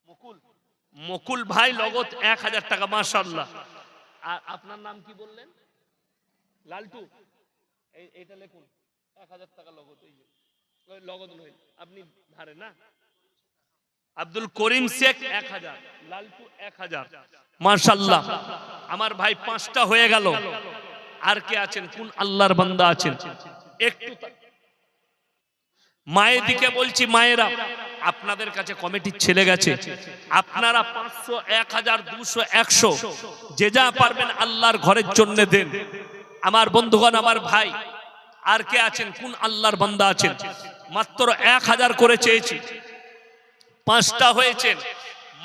মুকুল। মুকুল ভাই, নগদ 1000 টাকা। মাশাআল্লাহ। আর আপনার নাম কি বললেন? লালটু। এইটা লিখুন, 1000 টাকা নগদ। এই যে নগদ নয়, আপনি ধারে না। আব্দুল করিম শেখ 1000, লালটু 1000। মাশাআল্লাহ, আমার ভাই 5টা হয়ে গেল। আর কে আছেন? কোন আল্লাহর বান্দা আছেন? একটু মায়ের দিকে বলছি, মায়েরা, আপনাদের কাছে কমিটির ছেলে গেছে, আপনারা 500, 1000, 200, 100 যে যা পারবেন আল্লাহর ঘরের জন্য দেন। আমার বন্ধুগণ, আমার ভাই, আর কে আছেন? কোন আল্লাহর বান্দা আছেন? মাত্র 1000 করে চেয়েছি, 5টা হয়েছে।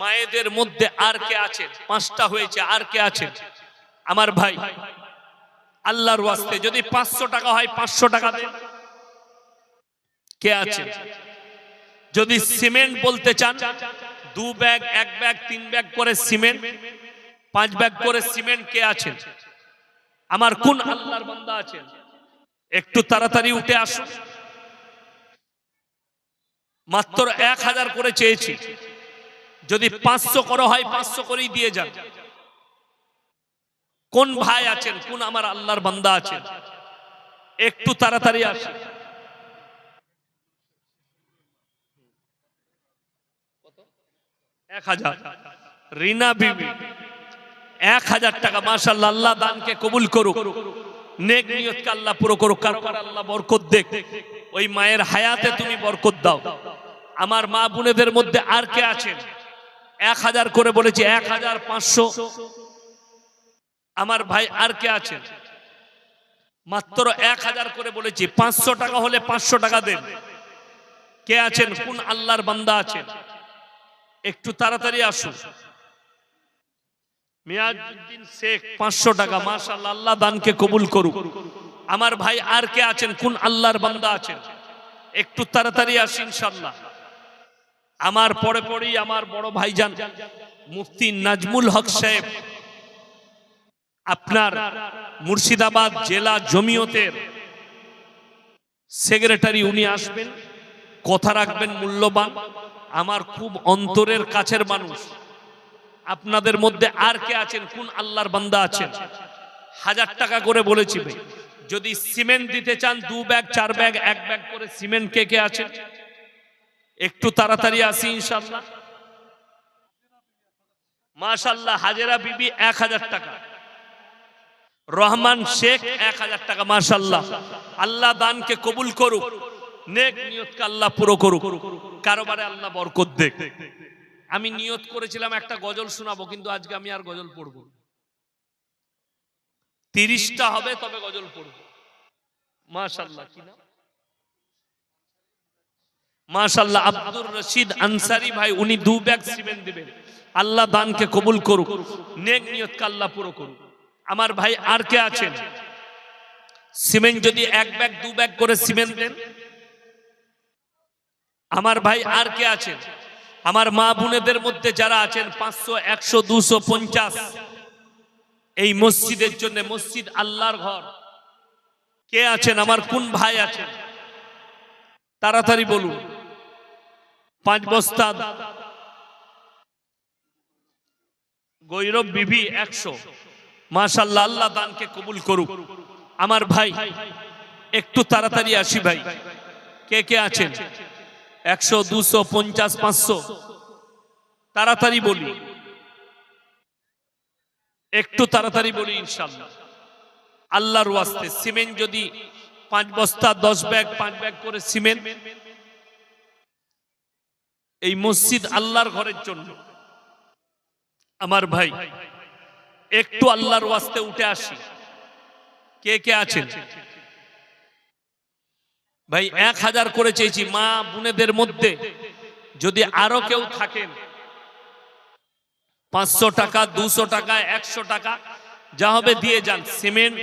মায়েদের মধ্যে আর কে আছেন? 5টা হয়েছে, আর কে আছেন? আমার ভাই, আল্লাহর ওয়াস্তে যদি 500 টাকা হয় 500 টাকা দেন। কে আছেন? যদি সিমেন্ট বলতে চান, 2 ব্যাগ, 1 ব্যাগ, 3 ব্যাগ করে সিমেন্ট, 5 ব্যাগ করে সিমেন্ট, কে আছেন? আমার কোন আল্লাহর বান্দা আছেন? একটু তাড়াতাড়ি উঠে আসুন। মাত্র 1000 করে চেয়েছি, যদি 500 করে হয় 500 করেই দিয়ে যান। কোন ভাই আছেন? কোন আমার আল্লাহর বান্দা আছেন? একটু তাড়াতাড়ি আসুন। 1000। রিনা বিবি, 1000 টাকা। মাশাআল্লাহ, আল্লাহ দানকে কবুল করুক, নেক নিয়তকে আল্লাহ পুরো করুক, কারবার আল্লাহ বরকত দেখ। ওই মায়ের হায়াতে তুমি বরকত দাও। আমার মা বোনেদের মধ্যে আর কে আছেন? 1000 করে বলেছি, 1500। আমার ভাই আর কে আছেন? মাত্র 1000 করে বলেছি, 500 টাকা হলে 500 টাকা দেন। কে আছেন? কোন আল্লাহর বান্দা আছেন? একটু তাড়াতাড়ি আসুন। মিয়াজউদ্দিন শেখ, 500 টাকা। মাশাআল্লাহ, আল্লাহ দানকে কবুল করুক। আমার ভাই আর কে আছেন? কোন আল্লাহর বান্দা আছেন? একটু তাড়াতাড়ি আসুন ইনশাআল্লাহ। আমার পরে পরেই আমার বড় ভাইজান মুফতি নাজমুল হক সাহেব, আপনার মুর্শিদাবাদ জেলা জমিয়তের সেক্রেটারি, উনি আসবেন, কথা রাখবেন মূল্যবান। আমার খুব অন্তরের কাছের মানুষ। আপনাদের মধ্যে আর কে আছেন? কোন আল্লাহর বান্দা আছেন? 1000 টাকা করে বলেছি ভাই। যদি সিমেন্ট দিতে চান, 2 ব্যাগ, 4 ব্যাগ, 1 ব্যাগ করে সিমেন্ট, কে কে আছেন? একটু তাড়াতাড়ি আসি ইনশাআল্লাহ। মাশাআল্লাহ, হাজেরা বিবি 1000 টাকা। রহমান শেখ 1000 টাকা। মাশাআল্লাহ, আল্লাহ দানকে কবুল করুক, নেক নিয়তকে আল্লাহ পুরো করুক, কারবারে আল্লাহ বরকত দেখ। আমি নিয়ত করেছিলাম একটা গজল শোনাবো, কিন্তু আজকে আমি আর গজল পড়বো। 30টা হবে তবে গজল পড়বো। মাশাআল্লাহ, কি নাম? মাশাআল্লাহ, আব্দুর রশিদ আনসারী ভাই, উনি 2 ব্যাগ সিমেন্ট দিবেন। আল্লাহ দানকে কবুল করুক, নেক নিয়তকে আল্লাহ পুরো করুক। আমার ভাই আর কে আছেন? সিমেন্ট যদি 1 ব্যাগ, 2 ব্যাগ করে সিমেন্ট দেন। আমার ভাই আর কে আছেন? আমার মা বোনেদের মধ্যে যারা আছেন, 500, 100, 250 এই মসজিদের জন্য, মসজিদ আল্লাহর ঘর, কে আছেন? আমার কোন ভাই আছেন? তাড়াতাড়ি বলুন। 5 বস্তা গৈরব বিবি 100। মাশাআল্লাহ, আল্লাহ দানকে কবুল করুক। আমার ভাই একটু তাড়াতাড়ি আসি ভাই। কে কে আছেন? 100, 250, 500 তাড়াতাড়ি বলি, একটু তাড়াতাড়ি বলি ইনশাআল্লাহ। আল্লাহর ওয়াস্তে সিমেন্ট যদি 5 বস্তা, 10 ব্যাগ, 5 ব্যাগ করে সিমেন্ট, এই মসজিদ আল্লাহর ঘরের জন্য আমার ভাই একটু আল্লাহর ওয়াস্তে উঠে আসি। কে কে আছেন ভাই? 1000 করে চেয়েছি। মা বোনেদের মধ্যে যদি আরো কেউ থাকেন, 500 টাকা, 200 টাকা, 100 টাকা যা হবে দিয়ে যান। সিমেন্ট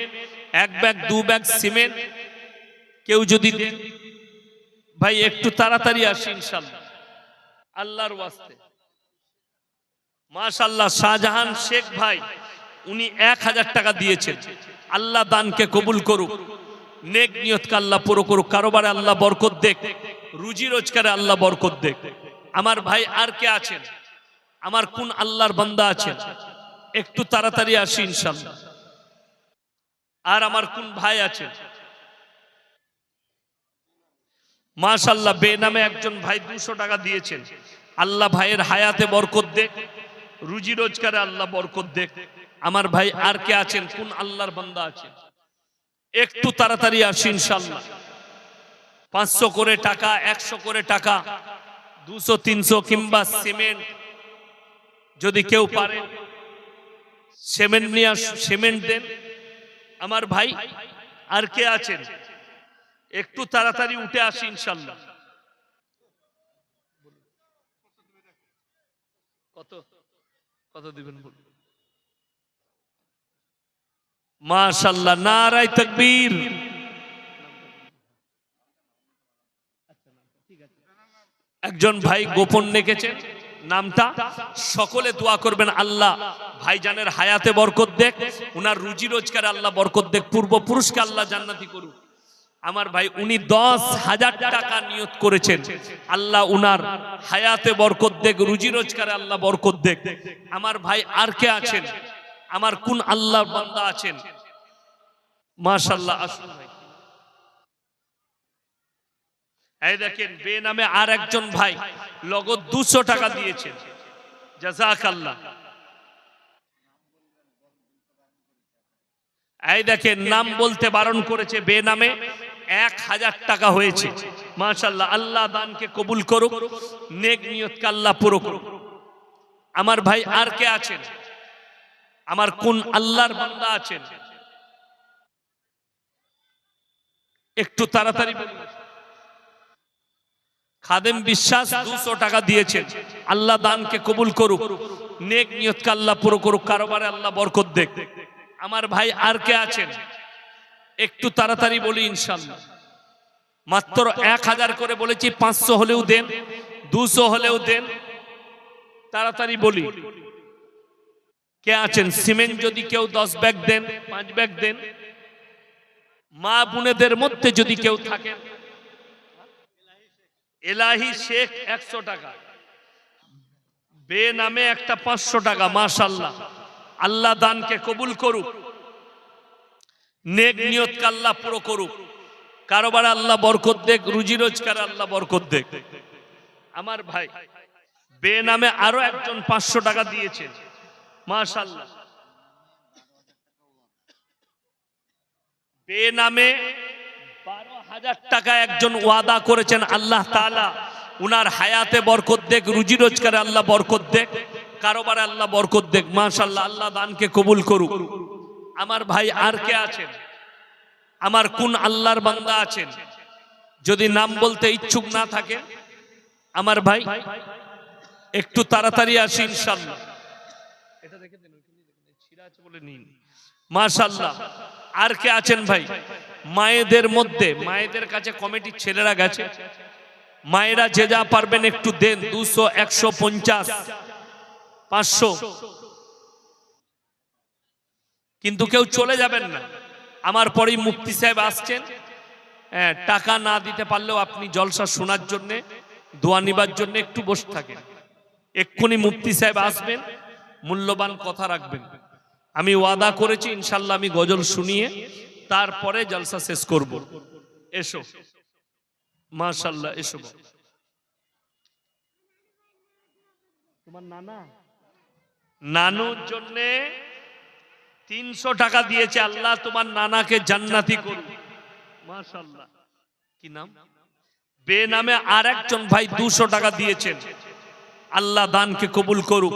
1 ব্যাগ 2 ব্যাগ সিমেন্ট কেউ যদি দেন ভাই, একটু তাড়াতাড়ি আসি ইনশাআল্লাহ আল্লাহর ওয়াস্তে। মাশাআল্লাহ, শাহজাহান শেখ ভাই উনি 1000 টাকা দিয়েছেন। আল্লাহ দানকে কবুল করুক, নেক নিয়তকে আল্লাহ পুরো করুক, কারোবারে আল্লাহ বরকত দেখ, রুজি রোজগারে আল্লাহ বরকত দেখ। আমার ভাই আর কে আছেন? আমার কোন আল্লাহর বান্দা আছেন? একটু তাড়াতাড়ি আসি ইনশাআল্লাহ। আর আমার কোন ভাই আছেন? মাশাআল্লাহ, বেনামে একজন ভাই 200 টাকা দিয়েছেন। আল্লাহ ভাইয়ের হায়াতে বরকত দেখ, রুজি রোজগারে আল্লাহ বরকত দেখ। আমার ভাই আর কে আছেন? কোন আল্লাহর বান্দা আছেন? একটু তাড়াতাড়ি আসি ইনশাআল্লাহ। 500 করে টাকা, 100 করে টাকা, 200 300 কিংবা সিমেন্ট যদি কেউ পারে সিমেন্ট নিয়ে সিমেন্ট দেন। আমার ভাই আর কে আছেন? একটু তাড়াতাড়ি উঠে আসি ইনশাআল্লাহ। কত কত দিবেন বলুন? মাশাআল্লাহ, নারায়ে তাকবীর। একজন ভাই গোপন রেখেছেন নামটা, সকলে দোয়া করবেন আল্লাহ ভাইজানের হায়াতে বরকত দেখ, উনার রুজি রোজগারে আল্লাহ বরকত দেখ, পূর্বপুরুষকে আল্লাহ জান্নাতি করুক। আমার ভাই উনি 10,000 টাকা নিয়ত করেছেন। আল্লাহ উনার হায়াতে বরকত দেখ, রুজি রোজগারে আল্লাহ বরকত দেখ। আমার ভাই আর কে আছেন? আমার কোন আল্লাহর বান্দা আছেন? মাশাআল্লাহ, আসুন ভাই। এই দেখেন বেনামে আর একজন ভাই নগদ 200 টাকা দিয়েছেন। জাযাকাল্লাহ। এই দেখেন নাম বলতে বারণ করেছে, বেনামে 1000 টাকা হয়েছে। মাশাআল্লাহ, আল্লাহ দানকে কবুল করুক, নেক নিয়তকে আল্লাহ পুরো করুক। আমার ভাই আর কে আছেন? আমার কোন আল্লাহর বান্দা আছেন? একটু তাড়াতাড়ি বলুন। খাদেম বিশ্বাস 200 টাকা দিয়েছেন। আল্লাহ দানকে কবুল করুক, নেক নিয়তকে আল্লাহ পুরো করুক, কারোবারে আল্লাহ বরকত দেখ। আমার ভাই আর কে আছেন? একটু তাড়াতাড়ি বলি ইনশাআল্লাহ। মাত্র 1000 করে বলেছি, 500 হলেও দেন, 200 হলেও দেন, তাড়াতাড়ি বলি। কে আছেন? সিমেন্ট যদি কেউ 10 ব্যাগ দেন, 5 ব্যাগ দেন। মা বোনেদের মধ্যে যদি কেউ থাকেন, এলাহি শেখ 100 টাকা, বেনামে একটা 500 টাকা। মাশাআল্লাহ, আল্লাহ দানকে কবুল করুক, নেক নিয়তকে আল্লাহ পুরো করুক, কারোবারে আল্লাহ বরকত দেখ, রুজি রোজগারে আল্লাহ বরকত দেখ। আমার ভাই বেনামে আরো একজন 500 টাকা দিয়েছেন। মাশাআল্লাহ, বেনামে 12,000 টাকা একজন ওয়াদা করেছেন। আল্লাহ তাআলা উনার হায়াতে বরকত দেখ, রুজি রোজগারে আল্লাহ বরকত দেখ, কারোবারে আল্লাহ বরকত দেখ। মাশাআল্লাহ, আল্লাহ দানকে কবুল করুক। আমার ভাই আর কে আছেন? আমার কোন আল্লাহর বান্দা আছেন? যদি নাম বলতে ইচ্ছুক না থাকে আমার ভাই একটু তাড়াতাড়ি আসি ইনশাআল্লাহ। এটা দেখে দেন, ছিড়া আছে বলে নিন। মাশাআল্লাহ, আর কে আছেন ভাই? মায়েদের মধ্যে, মায়েদের কাছে কমিটির ছেলেরা গেছে, মায়েরা যে যা পারবেন একটু দেন। 200, 150, 500, কিন্তু কেউ চলে যাবেন না। আমার পরেই মুফতি সাহেব আসছেন। টাকা না দিতে পারলেও আপনি জলসা শোনার জন্য, দোয়া নিবার জন্য একটু বসে থাকেন। এক্ষুনি মুফতি সাহেব আসবেন, মূল্যবান কথা রাখবেন। আমি ওয়াদা করেছি ইনশাআল্লাহ আমি গজল শুনিয়ে তারপরে জলসা শেষ করব। এসো মাশাআল্লাহ, এসো। তোমার নানুর জন্য 300 টাকা দিয়েছে। আল্লাহ তোমার নানাকে জান্নাতি করুক। মাশাআল্লাহ, কি নাম? বেনামে আর একজন ভাই 200 টাকা দিয়েছেন। আল্লাহ দানকে কবুল করুক,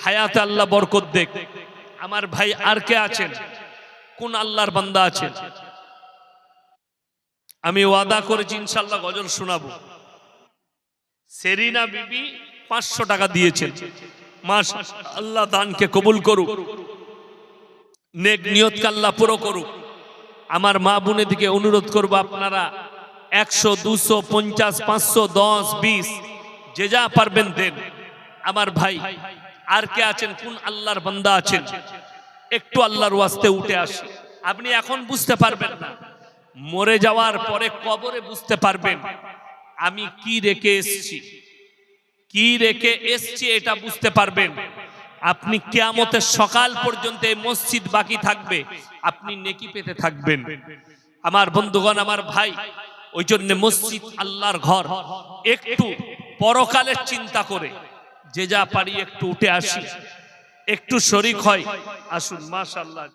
হায়াতে আল্লাহ বরকত দেখ। আমার ভাই আর কে আছেন? কোন আল্লাহর বান্দা আছেন? আমি ওয়াদা করেছি ইনশাআল্লাহ গজল শোনাবো। সেরিনা বিবি 500 টাকা দিয়েছেন। মাশাআল্লাহ, আল্লাহ দানকে কবুল করুক, নেক নিয়তকে আল্লাহ পুরো করুক। আমার মা বোনের দিকে অনুরোধ করব, আপনারা 100, 200, 50, 500, 10, 20 যে যা পারবেন দেন। আমার ভাই আর কে আছেন? কোন আল্লাহর বান্দা আছেন? একটু আল্লাহর ওয়াস্তে উঠে আসি। আপনি এখন বুঝতে পারবেন না, মরে যাওয়ার পরে কবরে বুঝতে পারবেন আমি কি রেখে এসেছি, কি রেখে এসেছি এটা বুঝতে পারবেন। আপনি কিয়ামতের সকাল পর্যন্ত এই মসজিদ বাকি থাকবে, আপনি নেকি পেতে থাকবেন। আমার বন্ধুগণ, আমার ভাই, ওই জন্য মসজিদ আল্লাহর ঘর। একটু পরকালের চিন্তা করে যে যা পারি একটু উঠে আসি, একটু শরীক হয়, আসুন। মাশাআল্লাহ,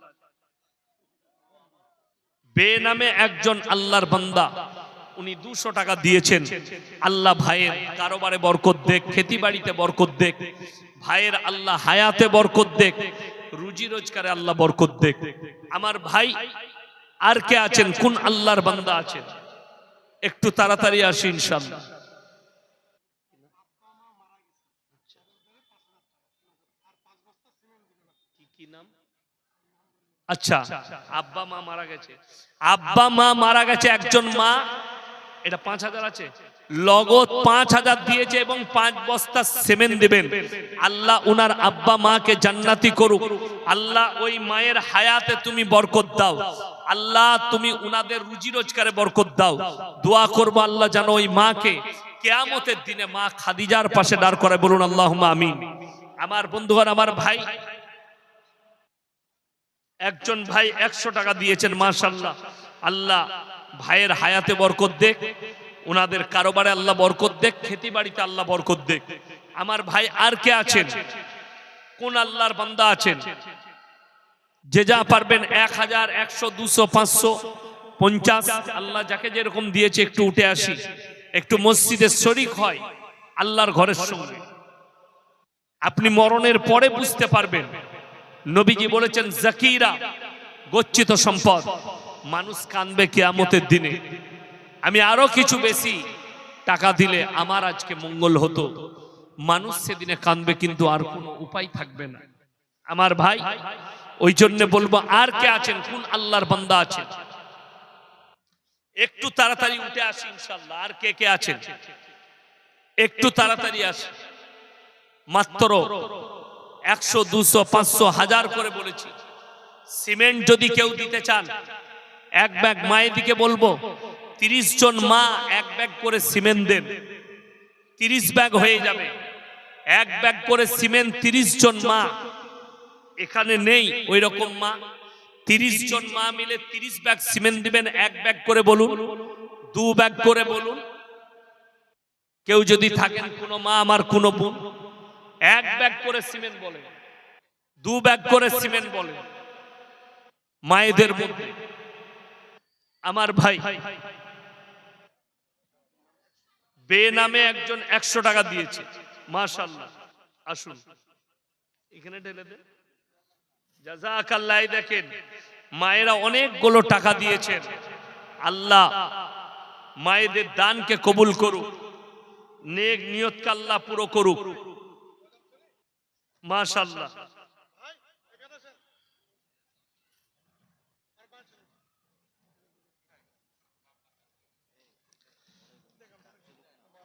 বেনামে একজন আল্লাহর বান্দা, উনি 200 টাকা দিয়েছেন। আল্লাহ ভাইয়ের কারোবারে বরকত দেখ, খেতি বাড়িতে বরকত দেখ, ভাইয়ের আল্লাহ হায়াতে বরকত দেখ, রুজি রোজগারে আল্লাহ বরকত দেখ। আমার ভাই আর কে আছেন? কোন আল্লাহর বান্দা আছেন? একটু তাড়াতাড়ি আসি ইনশাআল্লাহ। কি নাম? আচ্ছা, আব্বা মা মারা গেছে। আব্বা মা মারা গেছে, একজন মা, এটা 5000 আছে, লগত 5000 দিয়েছে এবং 5 বস্তা সিমেন্ট দিবেন। আল্লাহ উনার আব্বা মাকে জান্নাতি করুক। আল্লাহ ওই মায়ের হায়াতে তুমি বরকত দাও। আল্লাহ তুমি উনাদের রুজি রোজগারে বরকত দাও। দোয়া করব আল্লাহ যেন ওই মাকে কিয়ামতের দিনে মা খাদিজার পাশে দাঁড় করে, বলুন আল্লাহুম্মা আমিন। আমার বন্ধুগণ, আমার ভাই, একজন ভাই 100 টাকা দিয়েছেন। মাশাআল্লাহ, আল্লাহ ভাইয়ের হায়াতে বরকত দেখ, ওনাদের কারোবারে আল্লাহ বরকত দেখ, খেতি বাড়িতে আল্লাহ বরকত দেখ। আমার ভাই আর কে আছেন? কোন আল্লাহর বান্দা আছেন? যে যা পারবেন 1000, 100, 200, 500, 50, আল্লাহ যাকে যেরকম দিয়েছে একটু উঠে আসি, একটু মসজিদে শরীক হয় আল্লাহর ঘরের সঙ্গে। আপনি মরণের পরে বুঝতে পারবেন। নবীজি বলেছেন জাকিরা, গচ্ছিত সম্পদ, মানুষ কাঁদবে কিয়ামতের দিনে। আমি আরো কিছু বেশি টাকা দিলে আমার আজকে মঙ্গল হতো। মানুষ সেদিনে কাঁদবে, কিন্তু আর কোনো উপায় থাকবে না। আমার ভাই, ওই জন্য বলবো আর কে আছেন? কোন আল্লাহর বান্দা আছেন? একটু তাড়াতাড়ি উঠে আসি ইনশাআল্লাহ। আর কে কে আছেন? একটু তাড়াতাড়ি আসি। মাত্র 100, 200, 500, 1000 করে বলেছি। সিমেন্ট যদি কেউ দিতে চান, এক ব্যাগ, মায়ের দিকে বলবো 30 জন মা এক ব্যাগ করে সিমেন্ট দেন, 30 ব্যাগ হয়ে যাবে। এক ব্যাগ করে সিমেন্ট 30 জন মা, এখানে নেই ওই রকম মা, 30 জন মা মিলে 30 ব্যাগ সিমেন্ট দিবেন। এক ব্যাগ করে বলুন, 2 ব্যাগ করে বলুন। কেউ যদি থাকেন কোনো মা আমার, কোনো বোন, এক ব্যাগ করে সিমেন্ট বলে, 2 ব্যাগ করে সিমেন্ট বলে মায়েদের মধ্যে। আমার ভাই, বেনামে একজন 100 টাকা দিয়েছে। মাশাআল্লাহ, আসুন এখানে ঢেলে দেন। জাযাকাল্লাহ। দেখেন মায়েরা অনেকগুলো টাকা দিয়েছেন। আল্লাহ মায়েদের দানকে কবুল করুক, নেক নিয়তকে আল্লাহ পুরো করুক। মাশাআল্লাহ,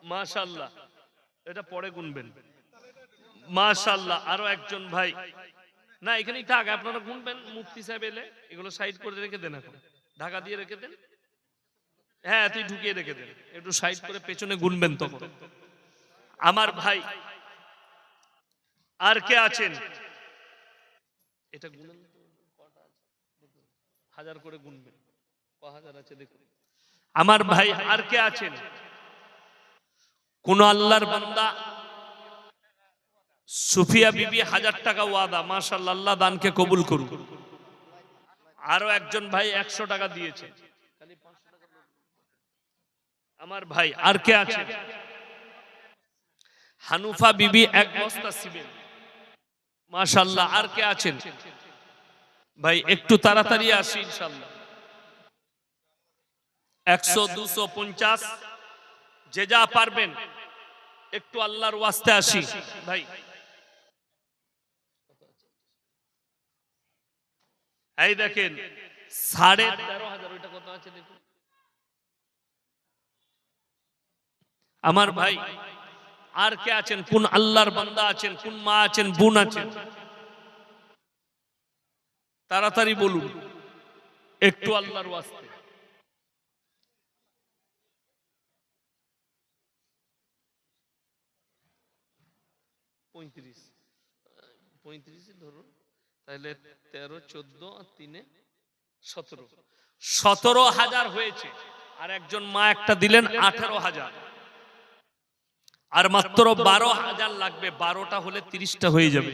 মাশাআল্লাহ, এটা পরে গুনবেন। মাশাআল্লাহ, আরো একজন ভাই, না এখানেই থাক, আপনারা গুনবেন। মুফতি সাহেব এলে এগুলো সাইড করে রেখে দেন, এখন ঢাকা দিয়ে রেখে দেন। হ্যাঁ, তুই ঢুকিয়ে রেখে দেন, একটু সাইড করে পেছনে গুনবেন তখন। আমার ভাই আর কে আছেন? এটা গুনেন, 1000 করে গুনবেন, ক হাজার আছে দেখুন। আমার ভাই আর কে আছেন? কোন আল্লাহর বান্দা? সুফিয়া বিবি 1000 টাকা ওয়াদা। মাশাআল্লাহ, আল্লাহ দানকে কবুল করুন। আরো একজন ভাই 100 টাকা দিয়েছে। আমার ভাই আর কে আছে? হানুফা বিবি 1 বস্তা সিমেন্ট। মাশাআল্লাহ। আর কে আছেন ভাই? একটু তাড়াতাড়ি আসি ইনশাআল্লাহ। 100, 250 যে যা পারবেন একটু আল্লাহর ওয়াস্তে আসি ভাই। এই দেখেন 13,500, ওইটা কত আছে দেখুন আমার ভাই। আর কে আছেন? কোন আল্লাহর বান্দা আছেন? কোন মা আছেন? বোন আছেন? তাড়াতাড়ি বলুন একটু আল্লাহর ওয়াস্তে। পঁয়ত্রিশ, 35 ধরুন, তাহলে 13, 14 আর 3 17, 17,000 হয়েছে। আর একজন মা একটা দিলেন 18,000, আর মাত্র 12,000 লাগবে। 12টা হলে 30টা হয়ে যাবে।